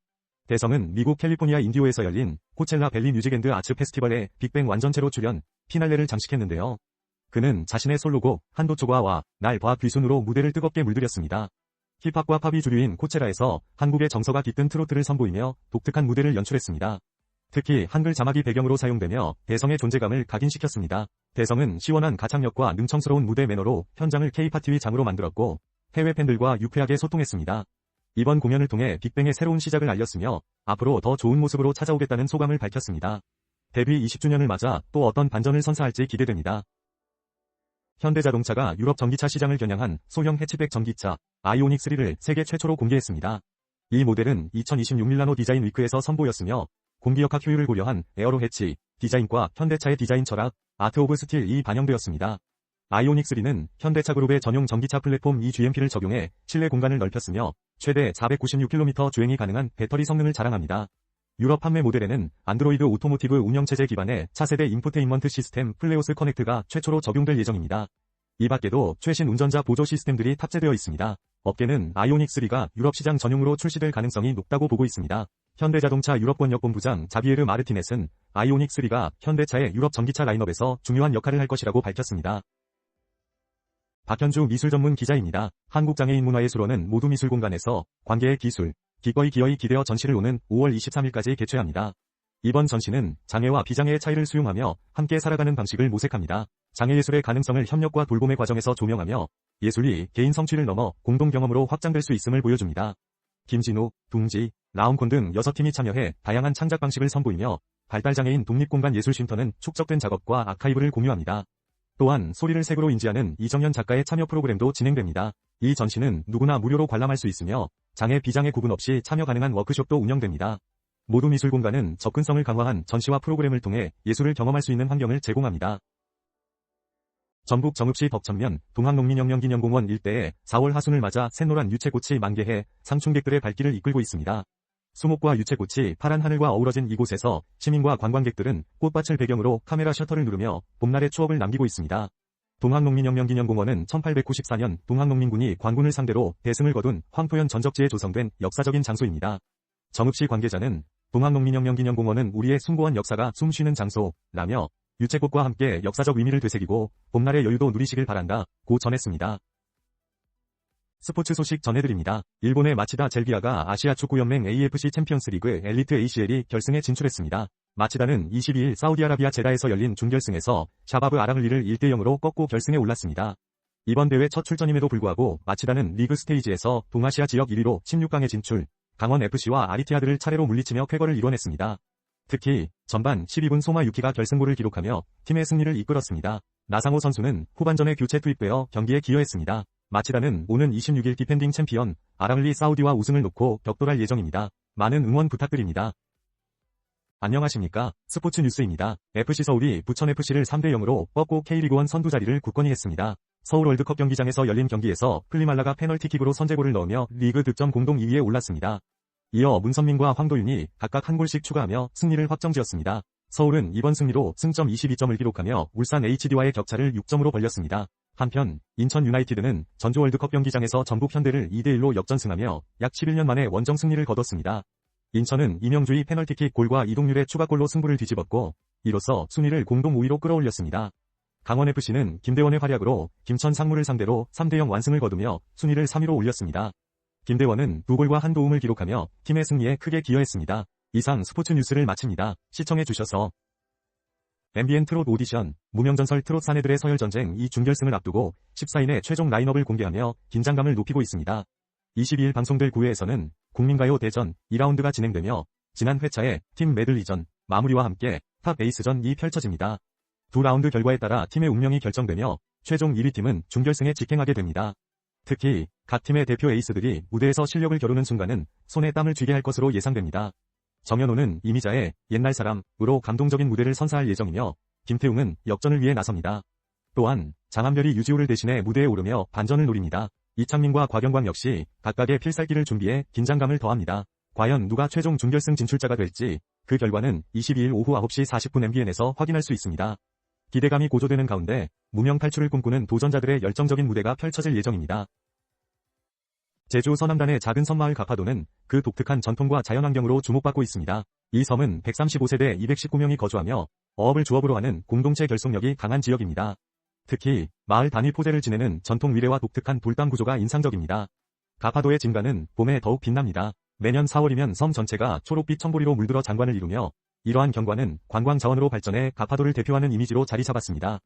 대성은 미국 캘리포니아 인디오에서 열린 코첼라 밸리 뮤직앤드 아츠 페스티벌에 빅뱅 완전체로 출연, 피날레를 장식했는데요. 그는 자신의 솔로곡 한도초과와 날 봐 귀순으로 무대를 뜨겁게 물들였습니다. 힙합과 팝이 주류인 코첼라에서 한국의 정서가 깃든 트로트를 선보이며 독특한 무대를 연출했습니다. 특히 한글 자막이 배경으로 사용되며 대성의 존재감을 각인시켰습니다. 대성은 시원한 가창력과 능청스러운 무대 매너로 현장을 K-파티의 장으로 만들었고 해외 팬들과 유쾌하게 소통했습니다. 이번 공연을 통해 빅뱅의 새로운 시작을 알렸으며 앞으로 더 좋은 모습으로 찾아오겠다는 소감을 밝혔습니다. 데뷔 20주년을 맞아 또 어떤 반전을 선사할지 기대됩니다. 현대자동차가 유럽 전기차 시장을 겨냥한 소형 해치백 전기차 아이오닉 3를 세계 최초로 공개했습니다. 이 모델은 2026 밀라노 디자인 위크에서 선보였으며 공기역학 효율을 고려한 에어로 해치 디자인과 현대차의 디자인 철학 아트 오브 스틸이 반영되었습니다. 아이오닉 3는 현대차 그룹의 전용 전기차 플랫폼 eGMP를 적용해 실내 공간을 넓혔으며 최대 496km 주행이 가능한 배터리 성능을 자랑합니다. 유럽 판매 모델에는 안드로이드 오토모티브 운영체제 기반의 차세대 인포테인먼트 시스템 플레오스 커넥트가 최초로 적용될 예정입니다. 이 밖에도 최신 운전자 보조 시스템들이 탑재되어 있습니다. 업계는 아이오닉 3가 유럽 시장 전용으로 출시될 가능성이 높다고 보고 있습니다. 현대자동차 유럽권 역본부장 자비에르 마르티네스는 아이오닉 3가 현대차의 유럽 전기차 라인업에서 중요한 역할을 할 것이라고 밝혔습니다. 박현주 미술 전문 기자입니다. 한국장애인문화예술원은 모두 미술공간에서 관계의 기술, 기꺼이 기어이 기대어 전시를 오는 5월 23일까지 개최합니다. 이번 전시는 장애와 비장애의 차이를 수용하며 함께 살아가는 방식을 모색합니다. 장애예술의 가능성을 협력과 돌봄의 과정에서 조명하며 예술이 개인 성취를 넘어 공동 경험으로 확장될 수 있음을 보여줍니다. 김진우, 둥지, 라운콘 등 6팀이 참여해 다양한 창작 방식을 선보이며 발달장애인 독립공간 예술쉼터는 축적된 작업과 아카이브를 공유합니다. 또한 소리를 색으로 인지하는 이정현 작가의 참여 프로그램도 진행됩니다. 이 전시는 누구나 무료로 관람할 수 있으며 장애 비장애 구분 없이 참여 가능한 워크숍도 운영됩니다. 모두 미술 공간은 접근성을 강화한 전시와 프로그램을 통해 예술을 경험할 수 있는 환경을 제공합니다. 전북 정읍시 덕천면 동학농민혁명기념공원 일대에 4월 하순을 맞아 샛노란 유채꽃이 만개해 상충객들의 발길을 이끌고 있습니다. 수목과 유채꽃이 파란 하늘과 어우러진 이곳에서 시민과 관광객들은 꽃밭을 배경으로 카메라 셔터를 누르며 봄날의 추억을 남기고 있습니다. 동학농민혁명기념공원은 1894년 동학농민군이 관군을 상대로 대승을 거둔 황토현 전적지에 조성된 역사적인 장소입니다. 정읍시 관계자는 동학농민혁명기념공원은 우리의 숭고한 역사가 숨쉬는 장소라며 유채꽃과 함께 역사적 의미를 되새기고 봄날의 여유도 누리시길 바란다고 전했습니다. 스포츠 소식 전해드립니다. 일본의 마치다 젤기아가 아시아 축구연맹 AFC 챔피언스리그 엘리트 ACL이 결승에 진출했습니다. 마치다는 22일 사우디아라비아 제다에서 열린 준결승에서 샤바브 아라글리를 1대0으로 꺾고 결승에 올랐습니다. 이번 대회 첫 출전임에도 불구하고 마치다는 리그 스테이지에서 동아시아 지역 1위로 16강에 진출, 강원FC와 아리티아드를 차례로 물리치며 쾌거를 이뤄냈습니다. 특히 전반 12분 소마 유키가 결승골을 기록하며 팀의 승리를 이끌었습니다. 나상호 선수는 후반전에 교체 투입되어 경기에 기여했습니다. 마치다는 오는 26일 디펜딩 챔피언 아라글리 사우디와 우승을 놓고 격돌할 예정입니다. 많은 응원 부탁드립니다. 안녕하십니까? 스포츠 뉴스입니다. FC서울이 부천FC를 3대0으로 꺾고 K리그1 선두 자리를 굳건히 했습니다. 서울 월드컵 경기장에서 열린 경기에서 플리말라가 페널티킥으로 선제골을 넣으며 리그 득점 공동 2위에 올랐습니다. 이어 문선민과 황도윤이 각각 한 골씩 추가하며 승리를 확정지었습니다. 서울은 이번 승리로 승점 22점을 기록하며 울산 HD와의 격차를 6점으로 벌렸습니다. 한편 인천 유나이티드는 전주 월드컵 경기장에서 전북 현대를 2대1로 역전승하며 약 11년 만에 원정 승리를 거뒀습니다. 인천은 이명주의 페널티킥 골과 이동률의 추가골로 승부를 뒤집었고 이로써 순위를 공동 5위로 끌어올렸습니다. 강원FC는 김대원의 활약으로 김천 상무를 상대로 3대0 완승을 거두며 순위를 3위로 올렸습니다. 김대원은 2골과 1도움을 기록하며 팀의 승리에 크게 기여했습니다. 이상 스포츠 뉴스를 마칩니다. 시청해주셔서 MBN 트롯 오디션, 무명전설 트롯 사내들의 서열전쟁 이 준결승을 앞두고 14인의 최종 라인업을 공개하며 긴장감을 높이고 있습니다. 22일 방송될 9회에서는 국민가요 대전 2라운드가 진행되며 지난 회차의 팀 메들리전, 마무리와 함께 탑 에이스전이 펼쳐집니다. 두 라운드 결과에 따라 팀의 운명이 결정되며 최종 1위 팀은 준결승에 직행하게 됩니다. 특히 각 팀의 대표 에이스들이 무대에서 실력을 겨루는 순간은 손에 땀을 쥐게 할 것으로 예상됩니다. 정현호는 이미자의 옛날 사람으로 감동적인 무대를 선사할 예정이며 김태웅은 역전을 위해 나섭니다. 또한 장한별이 유지호를 대신해 무대에 오르며 반전을 노립니다. 이창민과 곽영광 역시 각각의 필살기를 준비해 긴장감을 더합니다. 과연 누가 최종 준결승 진출자가 될지 그 결과는 22일 오후 9시 40분 MBN에서 확인할 수 있습니다. 기대감이 고조되는 가운데 무명 탈출을 꿈꾸는 도전자들의 열정적인 무대가 펼쳐질 예정입니다. 제주 서남단의 작은 섬마을 가파도는 그 독특한 전통과 자연환경으로 주목받고 있습니다. 이 섬은 135세대 219명이 거주하며 어업을 주업으로 하는 공동체 결속력이 강한 지역입니다. 특히 마을 단위 포제를 지내는 전통 위례와 독특한 돌담 구조가 인상적입니다. 가파도의 진가는 봄에 더욱 빛납니다. 매년 4월이면 섬 전체가 초록빛 청보리로 물들어 장관을 이루며 이러한 경관은 관광 자원으로 발전해 가파도를 대표하는 이미지로 자리 잡았습니다.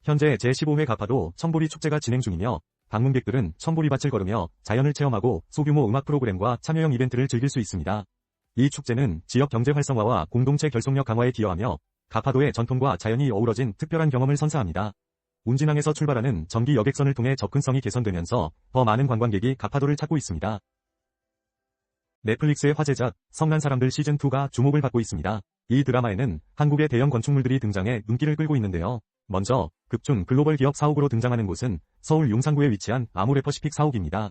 현재 제15회 가파도 청보리 축제가 진행 중이며 방문객들은 청보리밭을 걸으며 자연을 체험하고 소규모 음악 프로그램과 참여형 이벤트를 즐길 수 있습니다. 이 축제는 지역 경제 활성화와 공동체 결속력 강화에 기여하며 가파도의 전통과 자연이 어우러진 특별한 경험을 선사합니다. 운진항에서 출발하는 전기 여객선을 통해 접근성이 개선되면서 더 많은 관광객이 가파도를 찾고 있습니다. 넷플릭스의 화제작 성난사람들 시즌2가 주목을 받고 있습니다. 이 드라마에는 한국의 대형 건축물들이 등장해 눈길을 끌고 있는데요. 먼저 급준 글로벌 기업 사옥으로 등장하는 곳은 서울 용산구에 위치한 아모레퍼시픽 사옥입니다.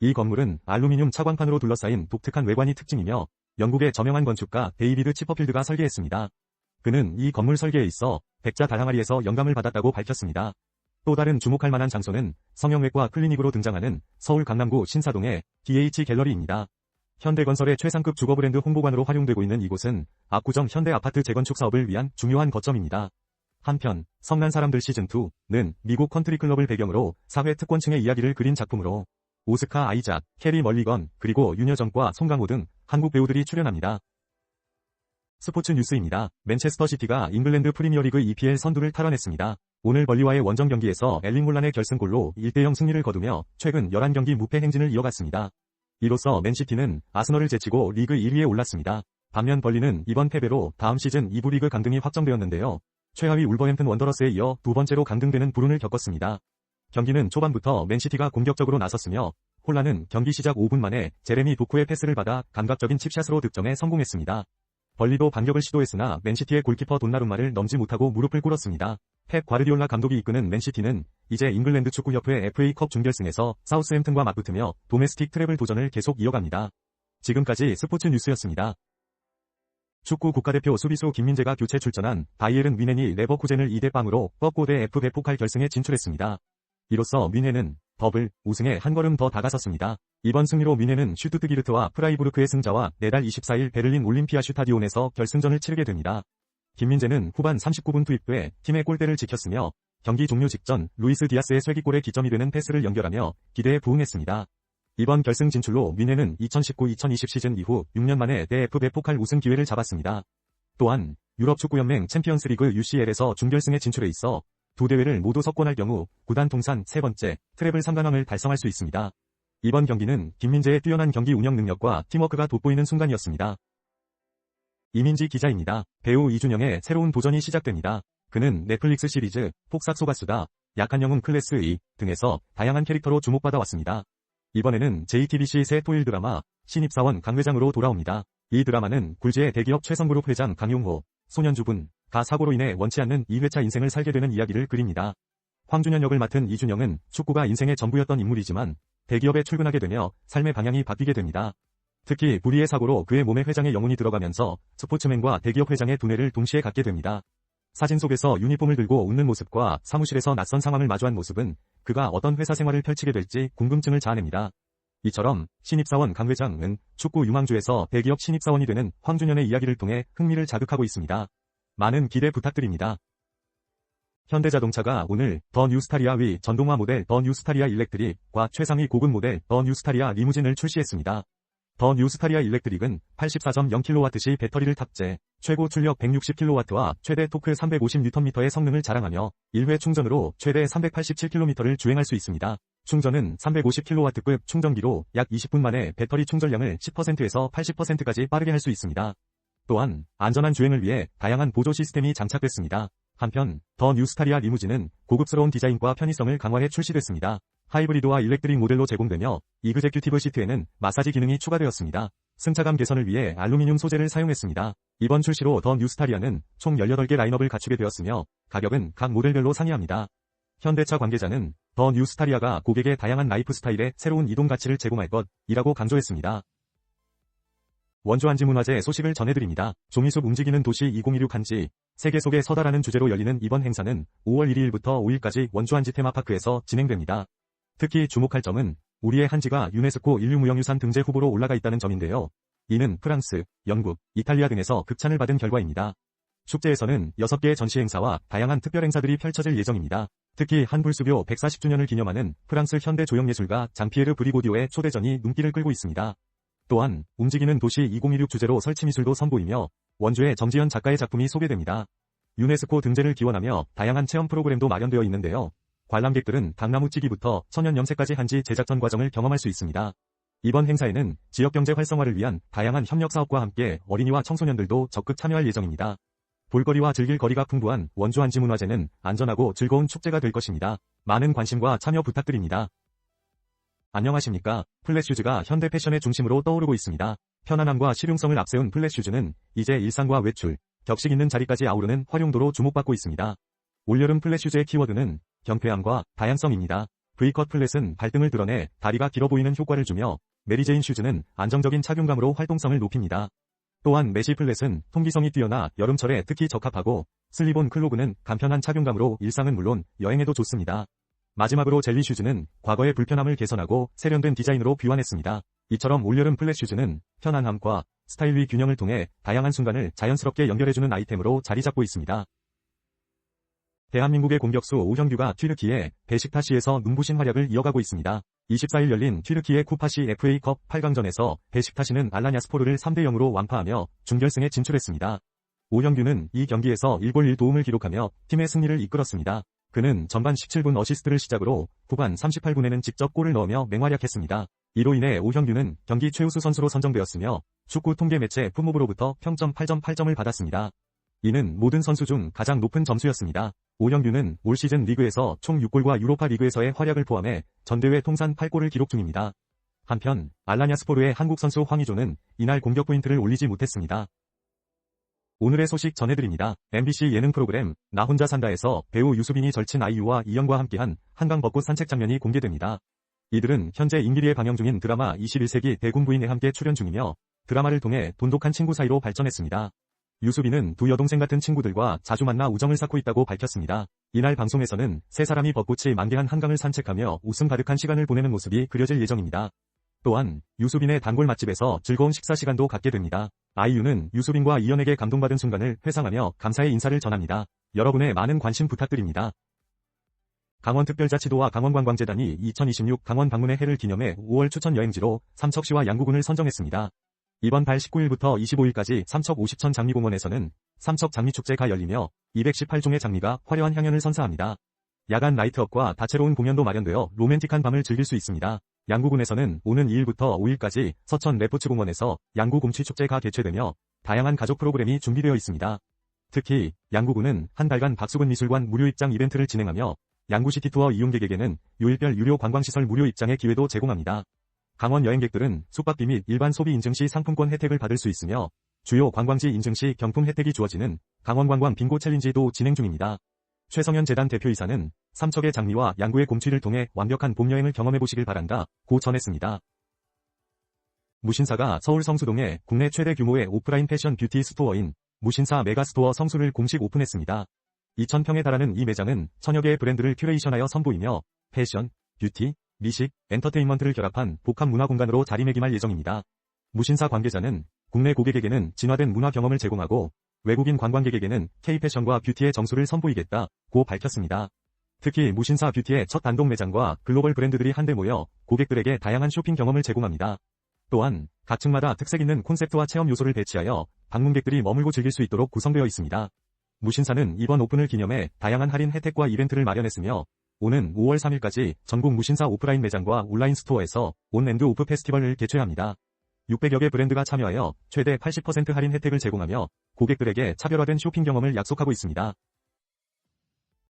이 건물은 알루미늄 차광판으로 둘러싸인 독특한 외관이 특징이며 영국의 저명한 건축가 데이비드 치퍼필드가 설계했습니다. 그는 이 건물 설계에 있어 백자 다항아리에서 영감을 받았다고 밝혔습니다. 또 다른 주목할 만한 장소는 성형외과 클리닉으로 등장하는 서울 강남구 신사동의 DH 갤러리입니다. 현대건설의 최상급 주거브랜드 홍보관으로 활용되고 있는 이곳은 압구정 현대 아파트 재건축 사업을 위한 중요한 거점입니다. 한편 성난사람들 시즌2는 미국 컨트리클럽을 배경으로 사회 특권층의 이야기를 그린 작품으로 오스카 아이작, 캐리 멀리건, 그리고 윤여정과 송강호 등 한국 배우들이 출연합니다. 스포츠 뉴스입니다. 맨체스터 시티가 잉글랜드 프리미어리그 EPL 선두를 탈환했습니다. 오늘 벌리와의 원정 경기에서 엘링 홀란의 결승골로 1대0 승리를 거두며 최근 11경기 무패 행진을 이어갔습니다. 이로써 맨시티는 아스널을 제치고 리그 1위에 올랐습니다. 반면 벌리는 이번 패배로 다음 시즌 2부 리그 강등이 확정되었는데요. 최하위 울버햄튼 원더러스에 이어 두 번째로 강등되는 불운을 겪었습니다. 경기는 초반부터 맨시티가 공격적으로 나섰으며 홀란은 경기 시작 5분 만에 제레미 도쿠의 패스를 받아 감각적인 칩샷으로 득점에 성공했습니다. 벌리도 반격을 시도했으나 맨시티의 골키퍼 돈나룸마를 넘지 못하고 무릎을 꿇었습니다. 펩 과르디올라 감독이 이끄는 맨시티는 이제 잉글랜드 축구협회 FA컵 준결승에서 사우스햄튼과 맞붙으며 도메스틱 트래블 도전을 계속 이어갑니다. 지금까지 스포츠 뉴스였습니다. 축구 국가대표 수비수 김민재가 교체 출전한 바이에른 뮌헨이 레버쿠젠을 2대0으로 뻐꼬대 F 대폭할 결승에 진출했습니다. 이로써 뮌헨은 더블 우승에 한 걸음 더 다가섰습니다. 이번 승리로 뮌헨은 슈투트기르트와 프라이부르크의 승자와 내달 24일 베를린 올림피아 슈타디온에서 결승전을 치르게 됩니다. 김민재는 후반 39분 투입돼 팀의 골대를 지켰으며 경기 종료 직전 루이스 디아스의 쐐기골에 기점이 되는 패스를 연결하며 기대에 부응했습니다. 이번 결승 진출로 뮌헨은 2019-2020 시즌 이후 6년 만에 대F 대폭할 우승 기회를 잡았습니다. 또한 유럽축구연맹 챔피언스리그 UCL에서 준결승에 진출해 있어 두 대회를 모두 석권할 경우 구단 통산 세 번째 트래블 3강왕을 달성할 수 있습니다. 이번 경기는 김민재의 뛰어난 경기 운영 능력과 팀워크가 돋보이는 순간이었습니다. 이민지 기자입니다. 배우 이준영의 새로운 도전이 시작됩니다. 그는 넷플릭스 시리즈 폭삭소가수다, 약한 영웅 클래스 E 등에서 다양한 캐릭터로 주목받아 왔습니다. 이번에는 JTBC 새 토일 드라마 신입사원 강 회장으로 돌아옵니다. 이 드라마는 굴지의 대기업 최성그룹 회장 강용호, 소년주분, 가 사고로 인해 원치 않는 2회차 인생을 살게 되는 이야기를 그립니다. 황준현 역을 맡은 이준영은 축구가 인생의 전부였던 인물이지만 대기업에 출근하게 되며 삶의 방향이 바뀌게 됩니다. 특히 불의의 사고로 그의 몸에 회장의 영혼이 들어가면서 스포츠맨과 대기업 회장의 두뇌를 동시에 갖게 됩니다. 사진 속에서 유니폼을 들고 웃는 모습과 사무실에서 낯선 상황을 마주한 모습은 그가 어떤 회사 생활을 펼치게 될지 궁금증을 자아냅니다. 이처럼 신입사원 강 회장은 축구 유망주에서 대기업 신입사원이 되는 황준현의 이야기를 통해 흥미를 자극하고 있습니다. 많은 기대 부탁드립니다. 현대자동차가 오늘 더 뉴스타리아 위 전동화 모델 더 뉴스타리아 일렉트릭과 최상위 고급 모델 더 뉴스타리아 리무진을 출시했습니다. 더 뉴스타리아 일렉트릭은 84.0kW시 배터리를 탑재, 최고 출력 160kW와 최대 토크 350Nm의 성능을 자랑하며 1회 충전으로 최대 387km를 주행할 수 있습니다. 충전은 350kW급 충전기로 약 20분 만에 배터리 충전량을 10%에서 80%까지 빠르게 할 수 있습니다. 또한 안전한 주행을 위해 다양한 보조 시스템이 장착됐습니다. 한편 더 뉴스타리아 리무진은 고급스러운 디자인과 편의성을 강화해 출시됐습니다. 하이브리드와 일렉트릭 모델로 제공되며 이그제큐티브 시트에는 마사지 기능이 추가되었습니다. 승차감 개선을 위해 알루미늄 소재를 사용했습니다. 이번 출시로 더 뉴스타리아는 총 18개 라인업을 갖추게 되었으며 가격은 각 모델별로 상이합니다. 현대차 관계자는 더 뉴스타리아가 고객의 다양한 라이프 스타일에 새로운 이동 가치를 제공할 것이라고 강조했습니다. 원주안지문화재 소식을 전해드립니다. 종이숲 움직이는 도시 2016 한지 세계 속에 서다라는 주제로 열리는 이번 행사는 5월 1일부터 5일까지 원주안지 테마파크에서 진행됩니다. 특히 주목할 점은 우리의 한지가 유네스코 인류무형유산 등재 후보로 올라가 있다는 점인데요. 이는 프랑스, 영국, 이탈리아 등에서 극찬을 받은 결과입니다. 축제에서는 6개의 전시 행사와 다양한 특별 행사들이 펼쳐질 예정입니다. 특히 한불수교 140주년을 기념하는 프랑스 현대 조형예술가 장피에르 브리고디오의 초대전이 눈길을 끌고 있습니다. 또한 움직이는 도시 2016 주제로 설치미술도 선보이며 원주의 정지현 작가의 작품이 소개됩니다. 유네스코 등재를 기원하며 다양한 체험 프로그램도 마련되어 있는데요. 관람객들은 당나무 찌기부터 천연 염색까지 한지 제작 전 과정을 경험할 수 있습니다. 이번 행사에는 지역경제 활성화를 위한 다양한 협력사업과 함께 어린이와 청소년들도 적극 참여할 예정입니다. 볼거리와 즐길 거리가 풍부한 원주안지문화재는 안전하고 즐거운 축제가 될 것입니다. 많은 관심과 참여 부탁드립니다. 안녕하십니까. 플랫슈즈가 현대 패션의 중심으로 떠오르고 있습니다. 편안함과 실용성을 앞세운 플랫슈즈는 이제 일상과 외출, 격식 있는 자리까지 아우르는 활용도로 주목받고 있습니다. 올여름 플랫슈즈의 키워드는 경쾌함과 다양성입니다. V컷 플랫은 발등을 드러내 다리가 길어 보이는 효과를 주며 메리제인 슈즈는 안정적인 착용감으로 활동성을 높입니다. 또한 메시 플랫은 통기성이 뛰어나 여름철에 특히 적합하고 슬립온 클로그는 간편한 착용감으로 일상은 물론 여행에도 좋습니다. 마지막으로 젤리 슈즈는 과거의 불편함을 개선하고 세련된 디자인으로 비환했습니다. 이처럼 올여름 플랫 슈즈는 편안함과 스타일의 균형을 통해 다양한 순간을 자연스럽게 연결해주는 아이템으로 자리 잡고 있습니다. 대한민국의 공격수 오형규가 튀르키예 베식타시에서 눈부신 활약을 이어가고 있습니다. 24일 열린 튀르키예 쿠파시 FA컵 8강전에서 베식타시는 알라냐스포르를 3대0으로 완파하며 준결승에 진출했습니다. 오형규는 이 경기에서 1골 1도움을 기록하며 팀의 승리를 이끌었습니다. 그는 전반 17분 어시스트를 시작으로 후반 38분에는 직접 골을 넣으며 맹활약했습니다. 이로 인해 오형규는 경기 최우수 선수로 선정되었으며 축구 통계 매체 풋모브로부터 평점 8.8점을 받았습니다. 이는 모든 선수 중 가장 높은 점수였습니다. 오형규는 올 시즌 리그에서 총 6골과 유로파 리그에서의 활약을 포함해 전대회 통산 8골을 기록 중입니다. 한편 알라냐스포르의 한국 선수 황의조는 이날 공격 포인트를 올리지 못했습니다. 오늘의 소식 전해드립니다. MBC 예능 프로그램 나 혼자 산다에서 배우 유수빈이 절친 아이유와 이영과 함께한 한강 벚꽃 산책 장면이 공개됩니다. 이들은 현재 임기리에 방영 중인 드라마 21세기 대군부인에 함께 출연 중이며 드라마를 통해 돈독한 친구 사이로 발전했습니다. 유수빈은 두 여동생 같은 친구들과 자주 만나 우정을 쌓고 있다고 밝혔습니다. 이날 방송에서는 세 사람이 벚꽃이 만개한 한강을 산책하며 웃음 가득한 시간을 보내는 모습이 그려질 예정입니다. 또한 유수빈의 단골 맛집에서 즐거운 식사 시간도 갖게 됩니다. 아이유는 유수빈과 이연에게 감동받은 순간을 회상하며 감사의 인사를 전합니다. 여러분의 많은 관심 부탁드립니다. 강원특별자치도와 강원관광재단이 2026 강원 방문의 해를 기념해 5월 추천 여행지로 삼척시와 양구군을 선정했습니다. 이번 달 19일부터 25일까지 삼척 50천 장미공원에서는 삼척 장미축제가 열리며 218종의 장미가 화려한 향연을 선사합니다. 야간 라이트업과 다채로운 공연도 마련되어 로맨틱한 밤을 즐길 수 있습니다. 양구군에서는 오는 2일부터 5일까지 서천 레포츠공원에서 양구곰취축제가 개최되며 다양한 가족 프로그램이 준비되어 있습니다. 특히 양구군은 한 달간 박수근 미술관 무료 입장 이벤트를 진행하며 양구시티 투어 이용객에게는 요일별 유료 관광시설 무료 입장의 기회도 제공합니다. 강원 여행객들은 숙박비 및 일반 소비 인증 시 상품권 혜택을 받을 수 있으며 주요 관광지 인증 시 경품 혜택이 주어지는 강원관광 빙고 챌린지도 진행 중입니다. 최성현 재단 대표이사는 삼척의 장미와 양구의 곰취를 통해 완벽한 봄 여행을 경험해보시길 바란다 고 전했습니다. 무신사가 서울 성수동에 국내 최대 규모의 오프라인 패션 뷰티 스토어인 무신사 메가스토어 성수를 공식 오픈했습니다. 2,000평에 달하는 이 매장은 천여 개의 브랜드를 큐레이션하여 선보이며 패션, 뷰티, 미식, 엔터테인먼트를 결합한 복합 문화 공간으로 자리매김할 예정입니다. 무신사 관계자는 국내 고객에게는 진화된 문화 경험을 제공하고 외국인 관광객에게는 K-패션과 뷰티의 정수를 선보이겠다고 밝혔습니다. 특히 무신사 뷰티의 첫 단독 매장과 글로벌 브랜드들이 한데 모여 고객들에게 다양한 쇼핑 경험을 제공합니다. 또한 각 층마다 특색 있는 콘셉트와 체험 요소를 배치하여 방문객들이 머물고 즐길 수 있도록 구성되어 있습니다. 무신사는 이번 오픈을 기념해 다양한 할인 혜택과 이벤트를 마련했으며 오는 5월 3일까지 전국 무신사 오프라인 매장과 온라인 스토어에서 온 앤드 오프 페스티벌을 개최합니다. 600여 개 브랜드가 참여하여 최대 80% 할인 혜택을 제공하며 고객들에게 차별화된 쇼핑 경험을 약속하고 있습니다.